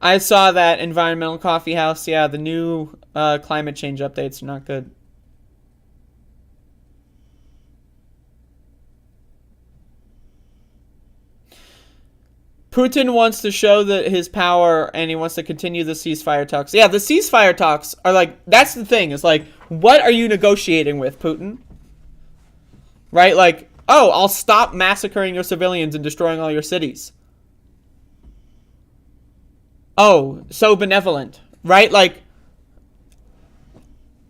I saw that Environmental Coffee House. Yeah, the new climate change updates are not good. Putin wants to show that his power, and he wants to continue the ceasefire talks. Yeah, the ceasefire talks are like, that's the thing. It's like, what are you negotiating with, Putin? Right? Like, oh, I'll stop massacring your civilians and destroying all your cities. Oh, so benevolent, right? Like,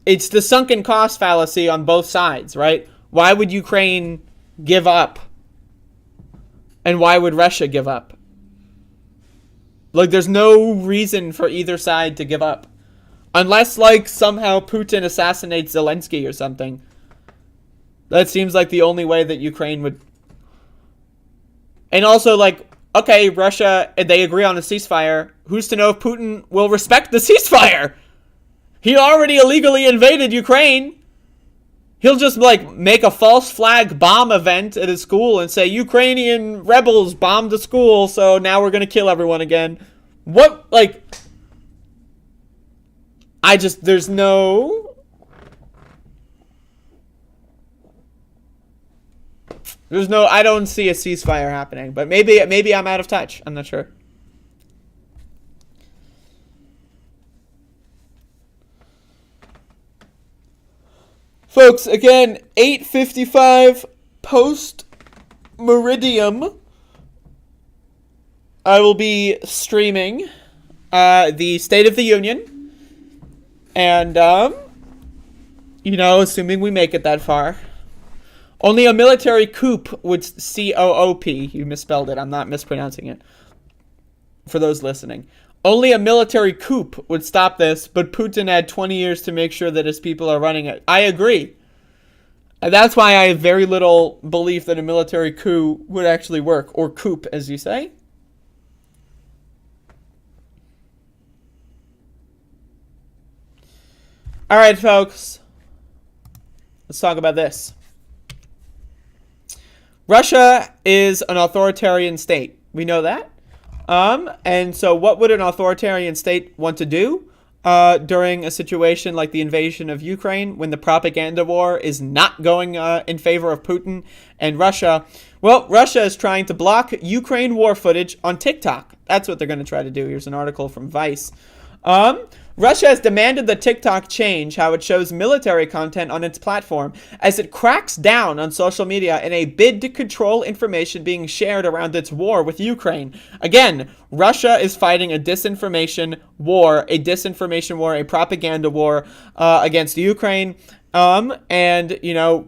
it's the sunken cost fallacy on both sides, right? Why would Ukraine give up? And why would Russia give up? Like, there's no reason for either side to give up. Unless, like, somehow Putin assassinates Zelensky or something. That seems like the only way that Ukraine would... And also, like, okay, Russia, they agree on a ceasefire. Who's to know if Putin will respect the ceasefire? He already illegally invaded Ukraine. He'll just, like, make a false flag bomb event at his school and say, Ukrainian rebels bombed the school, so now we're going to kill everyone again. What, like... there's no... I don't see a ceasefire happening. But maybe I'm out of touch. I'm not sure. Folks, again, 8:55 post Meridium. I will be streaming the State of the Union. And, assuming we make it that far. Only a military coup would COOP. You misspelled it. I'm not mispronouncing it. For those listening. Only a military coup would stop this, but Putin had 20 years to make sure that his people are running it. I agree. And that's why I have very little belief that a military coup would actually work. Or coup, as you say. All right, folks. Let's talk about this. Russia is an authoritarian state. We know that. And so what would an authoritarian state want to do during a situation like the invasion of Ukraine when the propaganda war is not going in favor of Putin and Russia? Well, Russia is trying to block Ukraine war footage on TikTok. That's what they're going to try to do. Here's an article from Vice. Russia has demanded that TikTok change how it shows military content on its platform as it cracks down on social media in a bid to control information being shared around its war with Ukraine. Again, Russia is fighting a disinformation war, a propaganda war against Ukraine. And,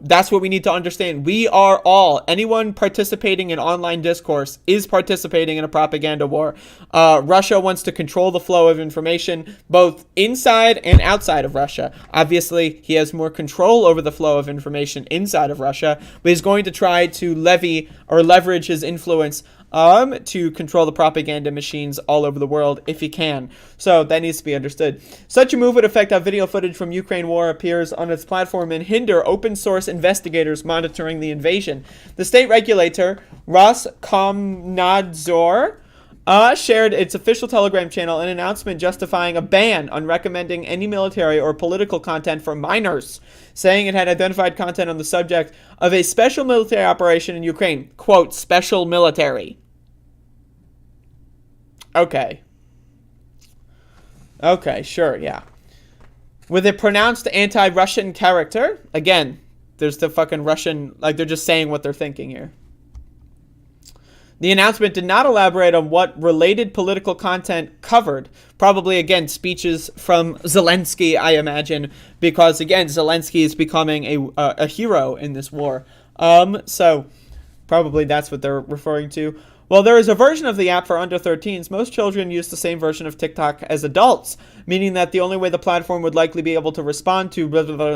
that's what we need to understand. We are anyone participating in online discourse is participating in a propaganda war. Russia wants to control the flow of information, both inside and outside of Russia. Obviously, he has more control over the flow of information inside of Russia, but he's going to try to leverage his influence to control the propaganda machines all over the world if he can. So that needs to be understood. Such a move would affect how video footage from Ukraine war appears on its platform and hinder open source investigators monitoring the invasion. The state regulator, Roskomnadzor, shared its official Telegram channel an announcement justifying a ban on recommending any military or political content for minors, saying it had identified content on the subject of a special military operation in Ukraine. Quote, special military. Okay, sure, yeah. With a pronounced anti-Russian character. Again, there's the fucking Russian, like they're just saying what they're thinking here. The announcement did not elaborate on what related political content covered. Probably, again, speeches from Zelensky, I imagine, because, again, Zelensky is becoming a hero in this war. So, probably that's what they're referring to. While there is a version of the app for under 13s, most children use the same version of TikTok as adults, meaning that the only way the platform would likely be able to respond to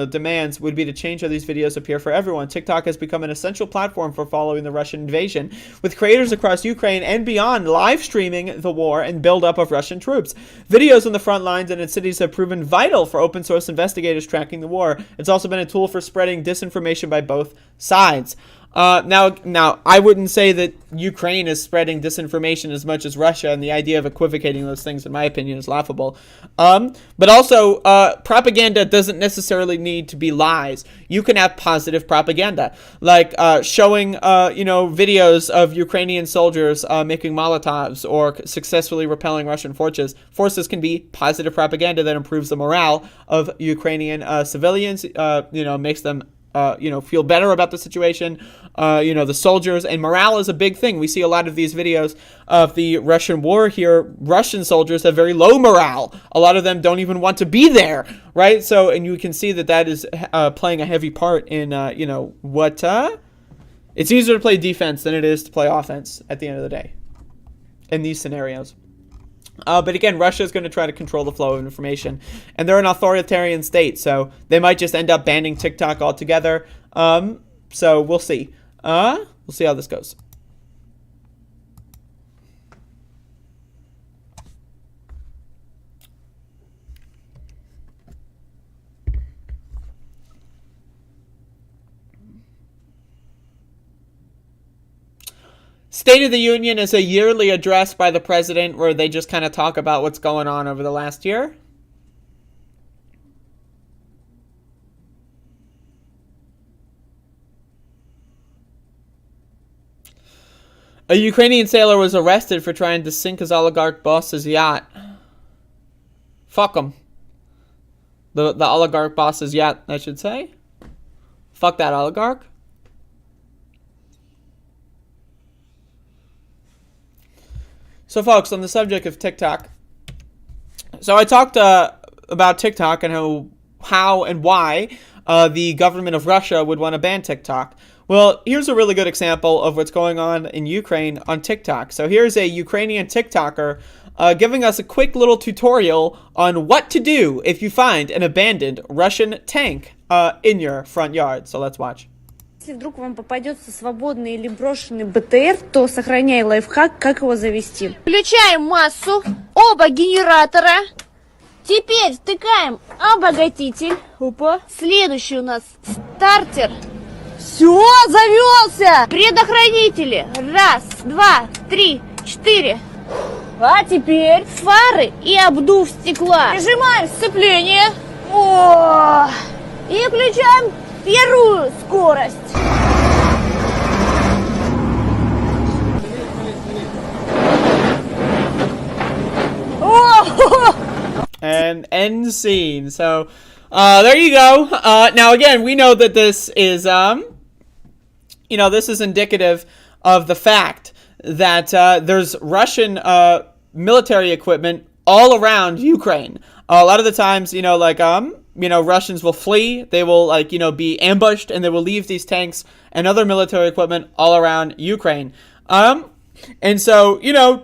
demands would be to change how these videos appear for everyone. TikTok has become an essential platform for following the Russian invasion, with creators across Ukraine and beyond live streaming the war and buildup of Russian troops. Videos on the front lines and in cities have proven vital for open source investigators tracking the war. It's also been a tool for spreading disinformation by both sides. Now, I wouldn't say that Ukraine is spreading disinformation as much as Russia, and the idea of equivocating those things, in my opinion, is laughable. But also, propaganda doesn't necessarily need to be lies. You can have positive propaganda, like showing, videos of Ukrainian soldiers making Molotovs or successfully repelling Russian forces. Forces can be positive propaganda that improves the morale of Ukrainian civilians, makes them feel better about the situation. The soldiers, and morale is a big thing. We see a lot of these videos of the Russian war here. Russian soldiers have very low morale. A lot of them don't even want to be there, right? So, and you can see that is playing a heavy part in, it's easier to play defense than it is to play offense at the end of the day in these scenarios. But again, Russia is going to try to control the flow of information, and they're an authoritarian state, so they might just end up banning TikTok altogether. So we'll see. We'll see how this goes. State of the Union is a yearly address by the president where they just kind of talk about what's going on over the last year. A Ukrainian sailor was arrested for trying to sink his oligarch boss's yacht. Fuck him. The oligarch boss's yacht, I should say. Fuck that oligarch. So, folks, on the subject of TikTok, so I talked about TikTok and how and why the government of Russia would want to ban TikTok. Well, here's a really good example of what's going on in Ukraine on TikTok. So here's a Ukrainian TikToker giving us a quick little tutorial on what to do if you find an abandoned Russian tank in your front yard. So let's watch. Если вдруг вам попадется свободный или брошенный БТР, то сохраняй лайфхак, как его завести. Включаем массу, оба генератора. Теперь втыкаем обогатитель. Опа. Следующий у нас стартер. Все, завелся. Предохранители. 1, 2, 3, 4. А теперь фары и обдув стекла. Прижимаем сцепление. О! И включаем первую скорость. And end scene. So, there you go. Now, again, we know that this is, this is indicative of the fact that there's Russian military equipment all around Ukraine. A lot of the times, Russians will flee. They will, be ambushed, and they will leave these tanks and other military equipment all around Ukraine. And so,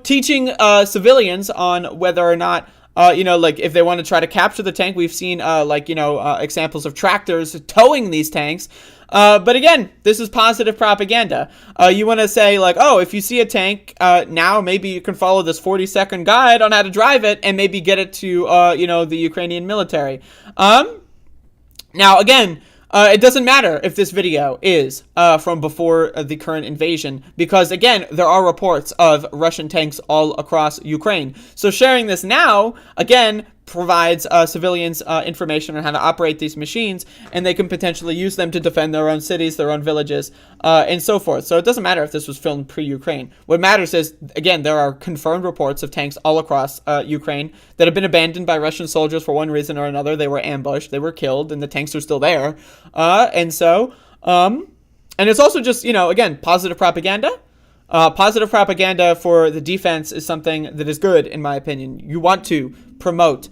teaching civilians on whether or not, if they want to try to capture the tank. We've seen, examples of tractors towing these tanks. But again, this is positive propaganda. You want to say, if you see a tank, now maybe you can follow this 40-second guide on how to drive it and maybe get it to, the Ukrainian military. Now, again, it doesn't matter if this video is from before the current invasion, because, again, there are reports of Russian tanks all across Ukraine. So sharing this now, again, provides civilians information on how to operate these machines, and they can potentially use them to defend their own cities, their own villages, and so forth. So it doesn't matter if this was filmed pre-Ukraine. What matters is, again, there are confirmed reports of tanks all across Ukraine that have been abandoned by Russian soldiers for one reason or another. They were ambushed, they were killed, and the tanks are still there. And it's also just, again, positive propaganda. Positive propaganda for the defense is something that is good, in my opinion. You want to promote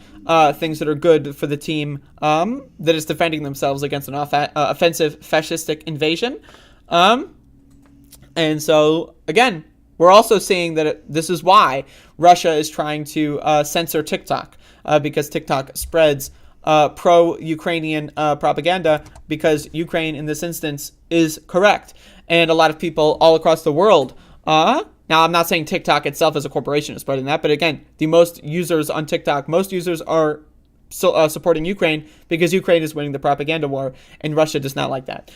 things that are good for the team that is defending themselves against an offensive fascistic invasion. And so, again, we're also seeing that this is why Russia is trying to censor TikTok, because TikTok spreads pro-Ukrainian propaganda, because Ukraine, in this instance, is correct. And a lot of people all across the world, now I'm not saying TikTok itself as a corporation is spreading that, but again, the most users on TikTok, most users are supporting Ukraine because Ukraine is winning the propaganda war, and Russia does not like that.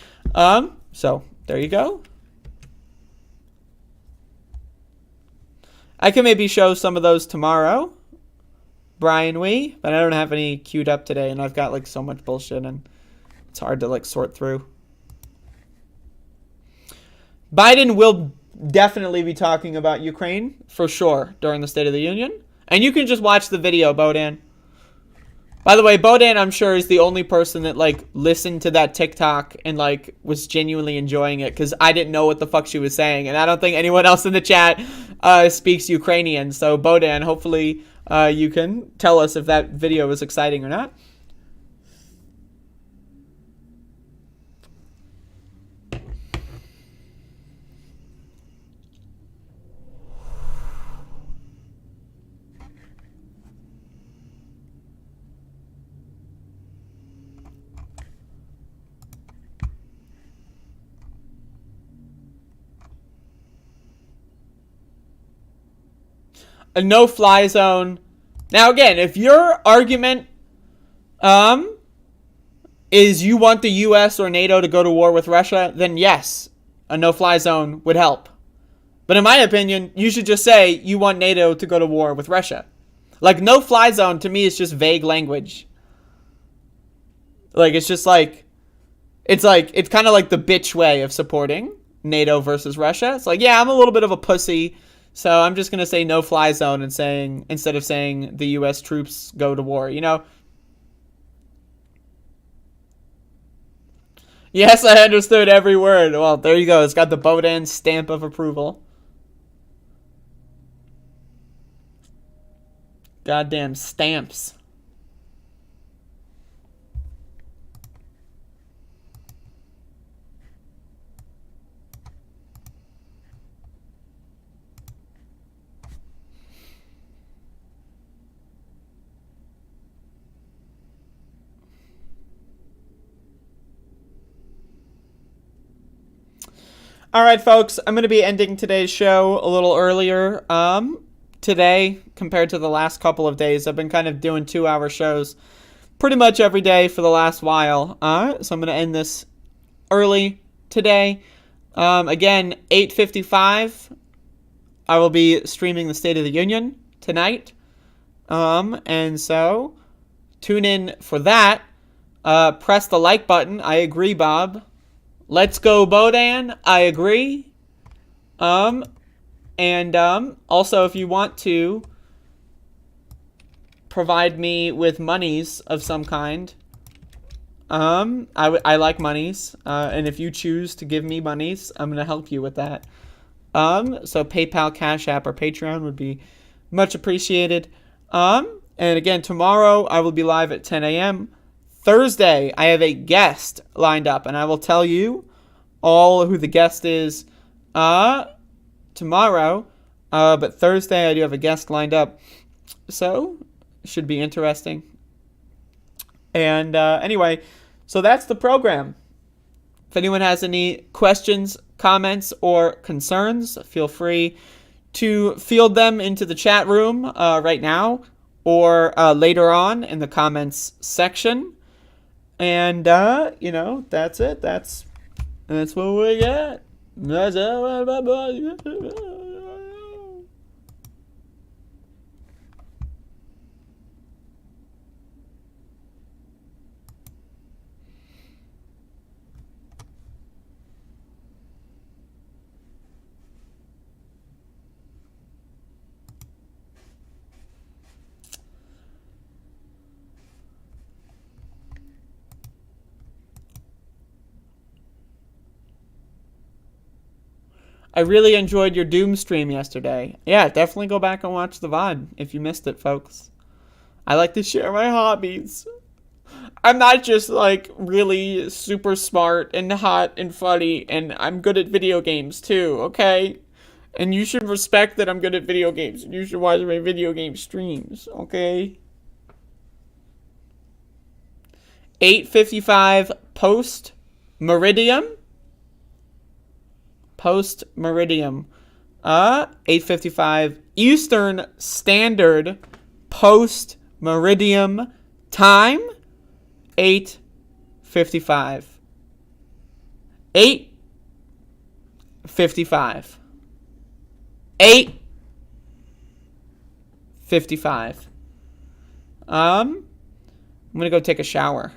So there you go. I can maybe show some of those tomorrow, Brian Wee, but I don't have any queued up today, and I've got so much bullshit, and it's hard to sort through. Biden will definitely be talking about Ukraine, for sure, during the State of the Union. And you can just watch the video, Bodan. By the way, Bodan, I'm sure, is the only person that, like, listened to that TikTok and, like, was genuinely enjoying it, because I didn't know what the fuck she was saying, and I don't think anyone else in the chat speaks Ukrainian. So, Bodan, hopefully you can tell us if that video was exciting or not. A no-fly zone. Now, again, if your argument is you want the U.S. or NATO to go to war with Russia, then yes, a no-fly zone would help. But in my opinion, you should just say you want NATO to go to war with Russia. Like, no-fly zone, to me, is just vague language. Like, it's just like, it's kind of like the bitch way of supporting NATO versus Russia. It's like, yeah, I'm a little bit of a pussy, so I'm just going to say no-fly zone and saying, instead of saying the U.S. troops go to war, you know? Yes, I understood every word. Well, there you go. It's got the Bodan stamp of approval. Goddamn stamps. All right, folks, I'm going to be ending today's show a little earlier. Today, compared to the last couple of days, I've been kind of doing 2-hour shows pretty much every day for the last while. So I'm going to end this early today. Again, 8:55, I will be streaming the State of the Union tonight. And so, tune in for that. Press the like button. I agree, Bob. Let's go, Bodan. I agree. And also, if you want to provide me with monies of some kind, I like monies. And if you choose to give me monies, I'm going to help you with that. So PayPal, Cash App, or Patreon would be much appreciated. And again, tomorrow I will be live at 10 a.m. Thursday, I have a guest lined up, and I will tell you all who the guest is tomorrow. But Thursday, I do have a guest lined up, so it should be interesting. And anyway, so that's the program. If anyone has any questions, comments, or concerns, feel free to field them into the chat room right now or later on in the comments section. And, you know, that's it. That's what we got. That's I really enjoyed your Doom stream yesterday. Yeah, definitely go back and watch the VOD if you missed it, folks. I like to share my hobbies. I'm not just, like, really super smart and hot and funny, and I'm good at video games, too, okay? And you should respect that I'm good at video games, and you should watch my video game streams, okay? 8:55 post-meridium. Post-meridium. 8:55 Eastern Standard post-meridium time. 8:55. 8:55. 8:55. I'm gonna go take a shower.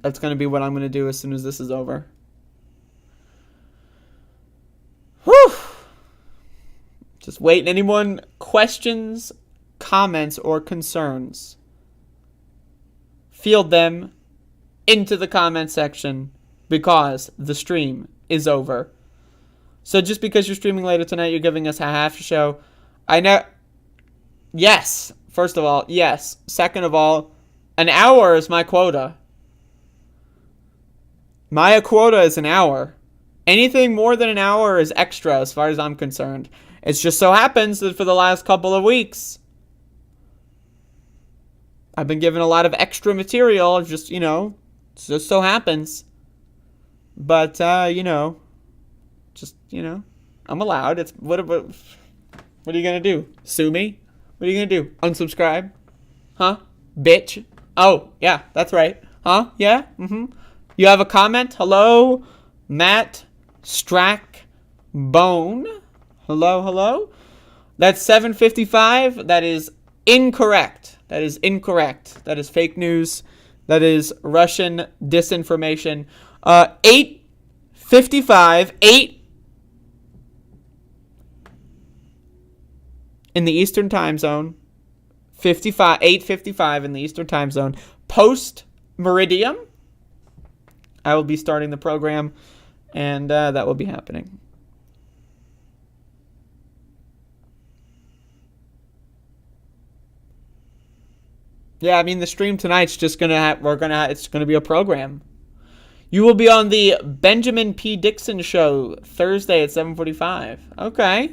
That's gonna be what I'm gonna do as soon as this is over. Whew. Just waiting. Anyone questions, comments, or concerns? field them into the comment section because the stream is over. So just because you're streaming later tonight, you're giving us a half show. I know. Yes. First of all, yes. Second of all, an hour is my quota. My quota is an hour. Anything more than an hour is extra as far as I'm concerned. It just so happens that for the last couple of weeks, I've been given a lot of extra material. Just, you know, it just so happens. But, you know, just, you know, I'm allowed. It's what are you going to do? Sue me? What are you going to do? Unsubscribe? Huh? Bitch? Oh, yeah, that's right. Huh? Yeah? Mm-hmm. You have a comment? Hello? Matt Strack Bone. Hello, hello? That's 7:55. That is incorrect. That is incorrect. That is fake news. That is Russian disinformation. 8:55. 8 in the Eastern time zone. 8:55 in the Eastern time zone. Post Meridium. I will be starting the program, and that will be happening. Yeah, I mean the stream tonight's just it's gonna be a program. You will be on the Benjamin P. Dixon show Thursday at 7:45. Okay.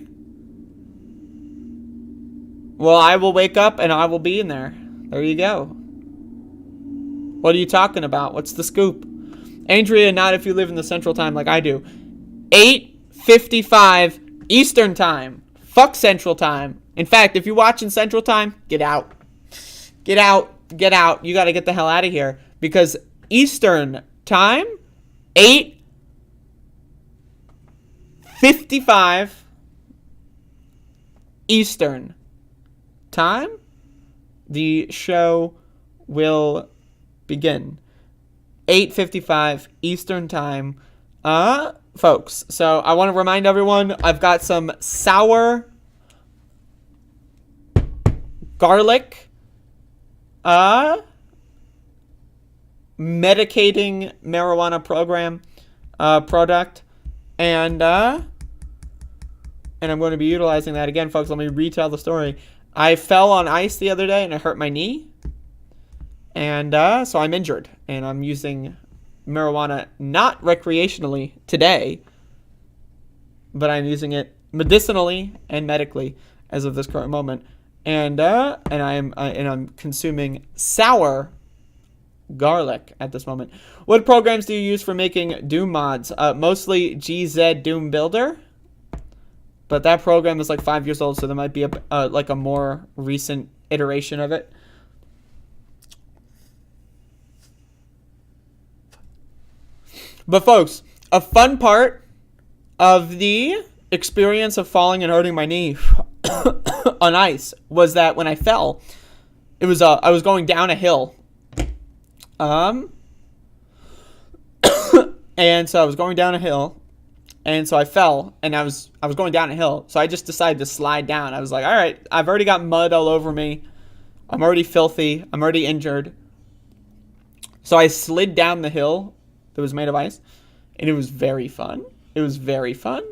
Well, I will wake up and I will be in there. There you go. What are you talking about? What's the scoop? Andrea, not if you live in the Central Time like I do. 8:55 Eastern Time. Fuck Central Time. In fact, if you're watching Central Time, get out. Get out. Get out. You got to get the hell out of here. Because Eastern Time, 8:55 Eastern Time, the show will begin. 8:55 Eastern Time. Folks, so I want to remind everyone, I've got some sour garlic medicating marijuana program product, and I'm going to be utilizing that again, folks. Let me retell the story. I fell on ice the other day and it hurt my knee, and so I'm injured, and I'm using marijuana not recreationally today, but I'm using it medicinally and medically as of this current moment. And I'm consuming sour garlic at this moment. What programs do you use for making Doom mods? Mostly GZ Doom Builder, but that program is like 5 years old, so there might be a more recent iteration of it. But folks, a fun part of the experience of falling and hurting my knee on ice was that when I fell, it was I was going down a hill, and so I was going down a hill, and so I fell, and I was going down a hill, so I just decided to slide down. I was like, all right, I've already got mud all over me, I'm already filthy, I'm already injured, so I slid down the hill that was made of ice, and it was very fun. It was very fun.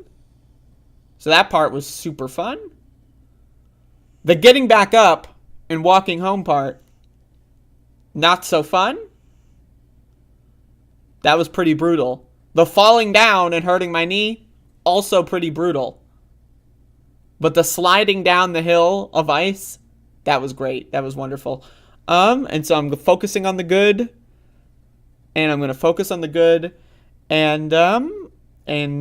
So that part was super fun. The getting back up and walking home part, not so fun. That was pretty brutal. The falling down and hurting my knee, also pretty brutal. But the sliding down the hill of ice, that was great. That was wonderful. And so I'm focusing on the good. And I'm going to focus on the good and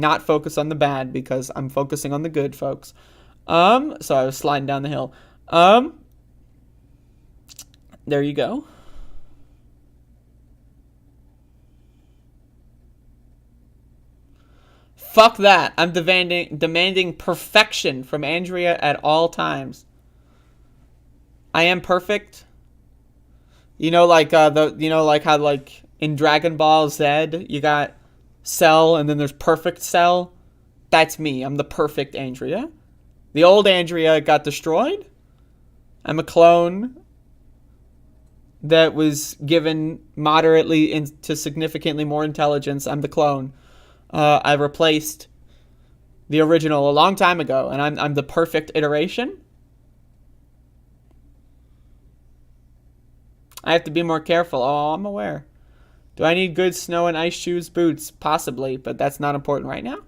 not focus on the bad, because I'm focusing on the good, folks. So I was sliding down the hill. There you go. Fuck that. I'm demanding perfection from Andrea at all times. I am perfect. You know, like how like in Dragon Ball Z, you got Cell and then there's Perfect Cell. That's me. I'm the perfect Andrea. The old Andrea got destroyed. I'm a clone. that was given moderately to significantly more intelligence. I'm the clone. I replaced the original a long time ago, and I'm the perfect iteration. I have to be more careful. Oh, I'm aware. Do I need good snow and ice shoes, boots? Possibly, but that's not important right now.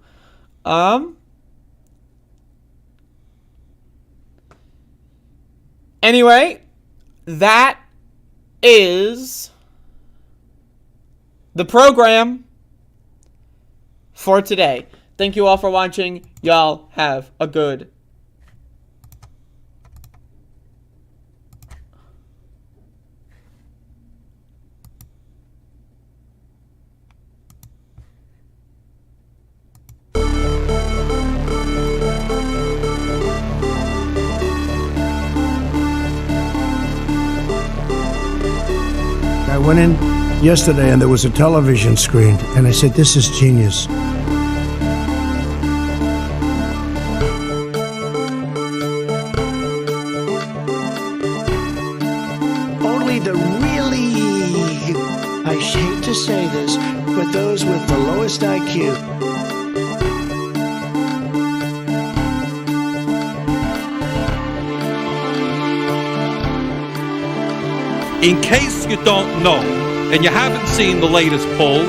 Anyway, that is the program for today. Thank you all for watching. Y'all have a good I went in yesterday and there was a television screen, and I said, this is genius. Only the really, I hate to say this, but those with the lowest IQ. In case you don't know, and you haven't seen the latest polls,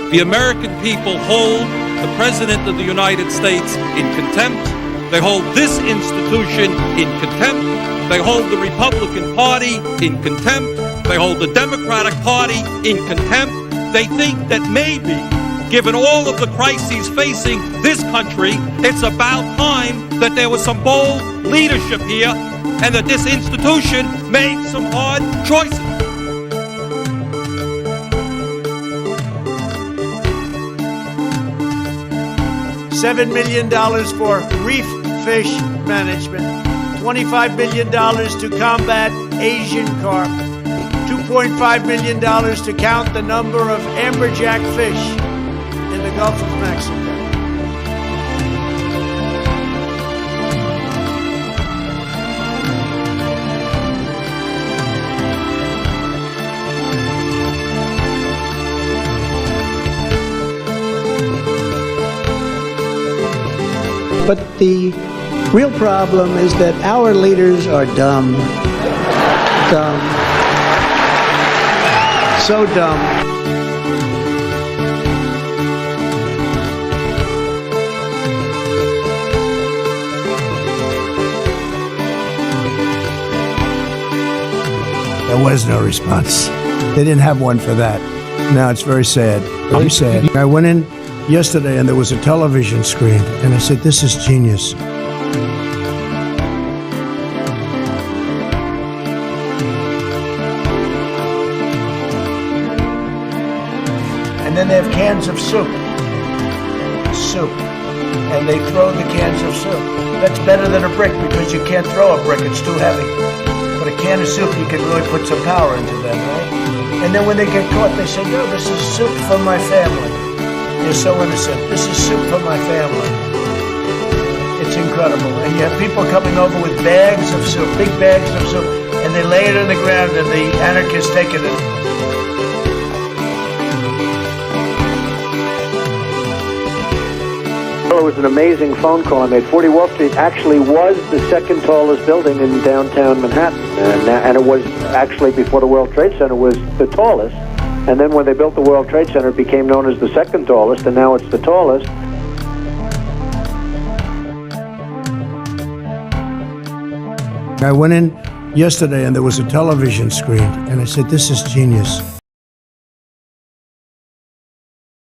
the American people hold the President of the United States in contempt. They hold this institution in contempt. They hold the Republican Party in contempt. They hold the Democratic Party in contempt. They think that maybe, given all of the crises facing this country, it's about time that there was some bold leadership here and that this institution made some hard choices. $7 million for reef fish management, $25 million to combat Asian carp, $2.5 million to count the number of amberjack fish in the Gulf of Mexico. But the real problem is that our leaders are dumb. Dumb. So dumb. There was no response. They didn't have one for that. Now it's very sad. Very sad. I went in yesterday and there was a television screen, and I said, this is genius. And then they have cans of soup. And they throw the cans of soup. That's better than a brick because you can't throw a brick, it's too heavy. But a can of soup, you can really put some power into them, right? And then when they get caught, they say, no, this is soup for my family. They're so innocent. This is soup for my family. It's incredible. And you have people coming over with bags of soup, big bags of soup, and they lay it on the ground and the anarchists take it. It was an amazing phone call I made. 40 Wall Street actually was the second tallest building in downtown Manhattan. And it was actually, before the World Trade Center, was the tallest. And then when they built the World Trade Center, it became known as the second tallest, and now it's the tallest. I went in yesterday and there was a television screen, and I said, this is genius.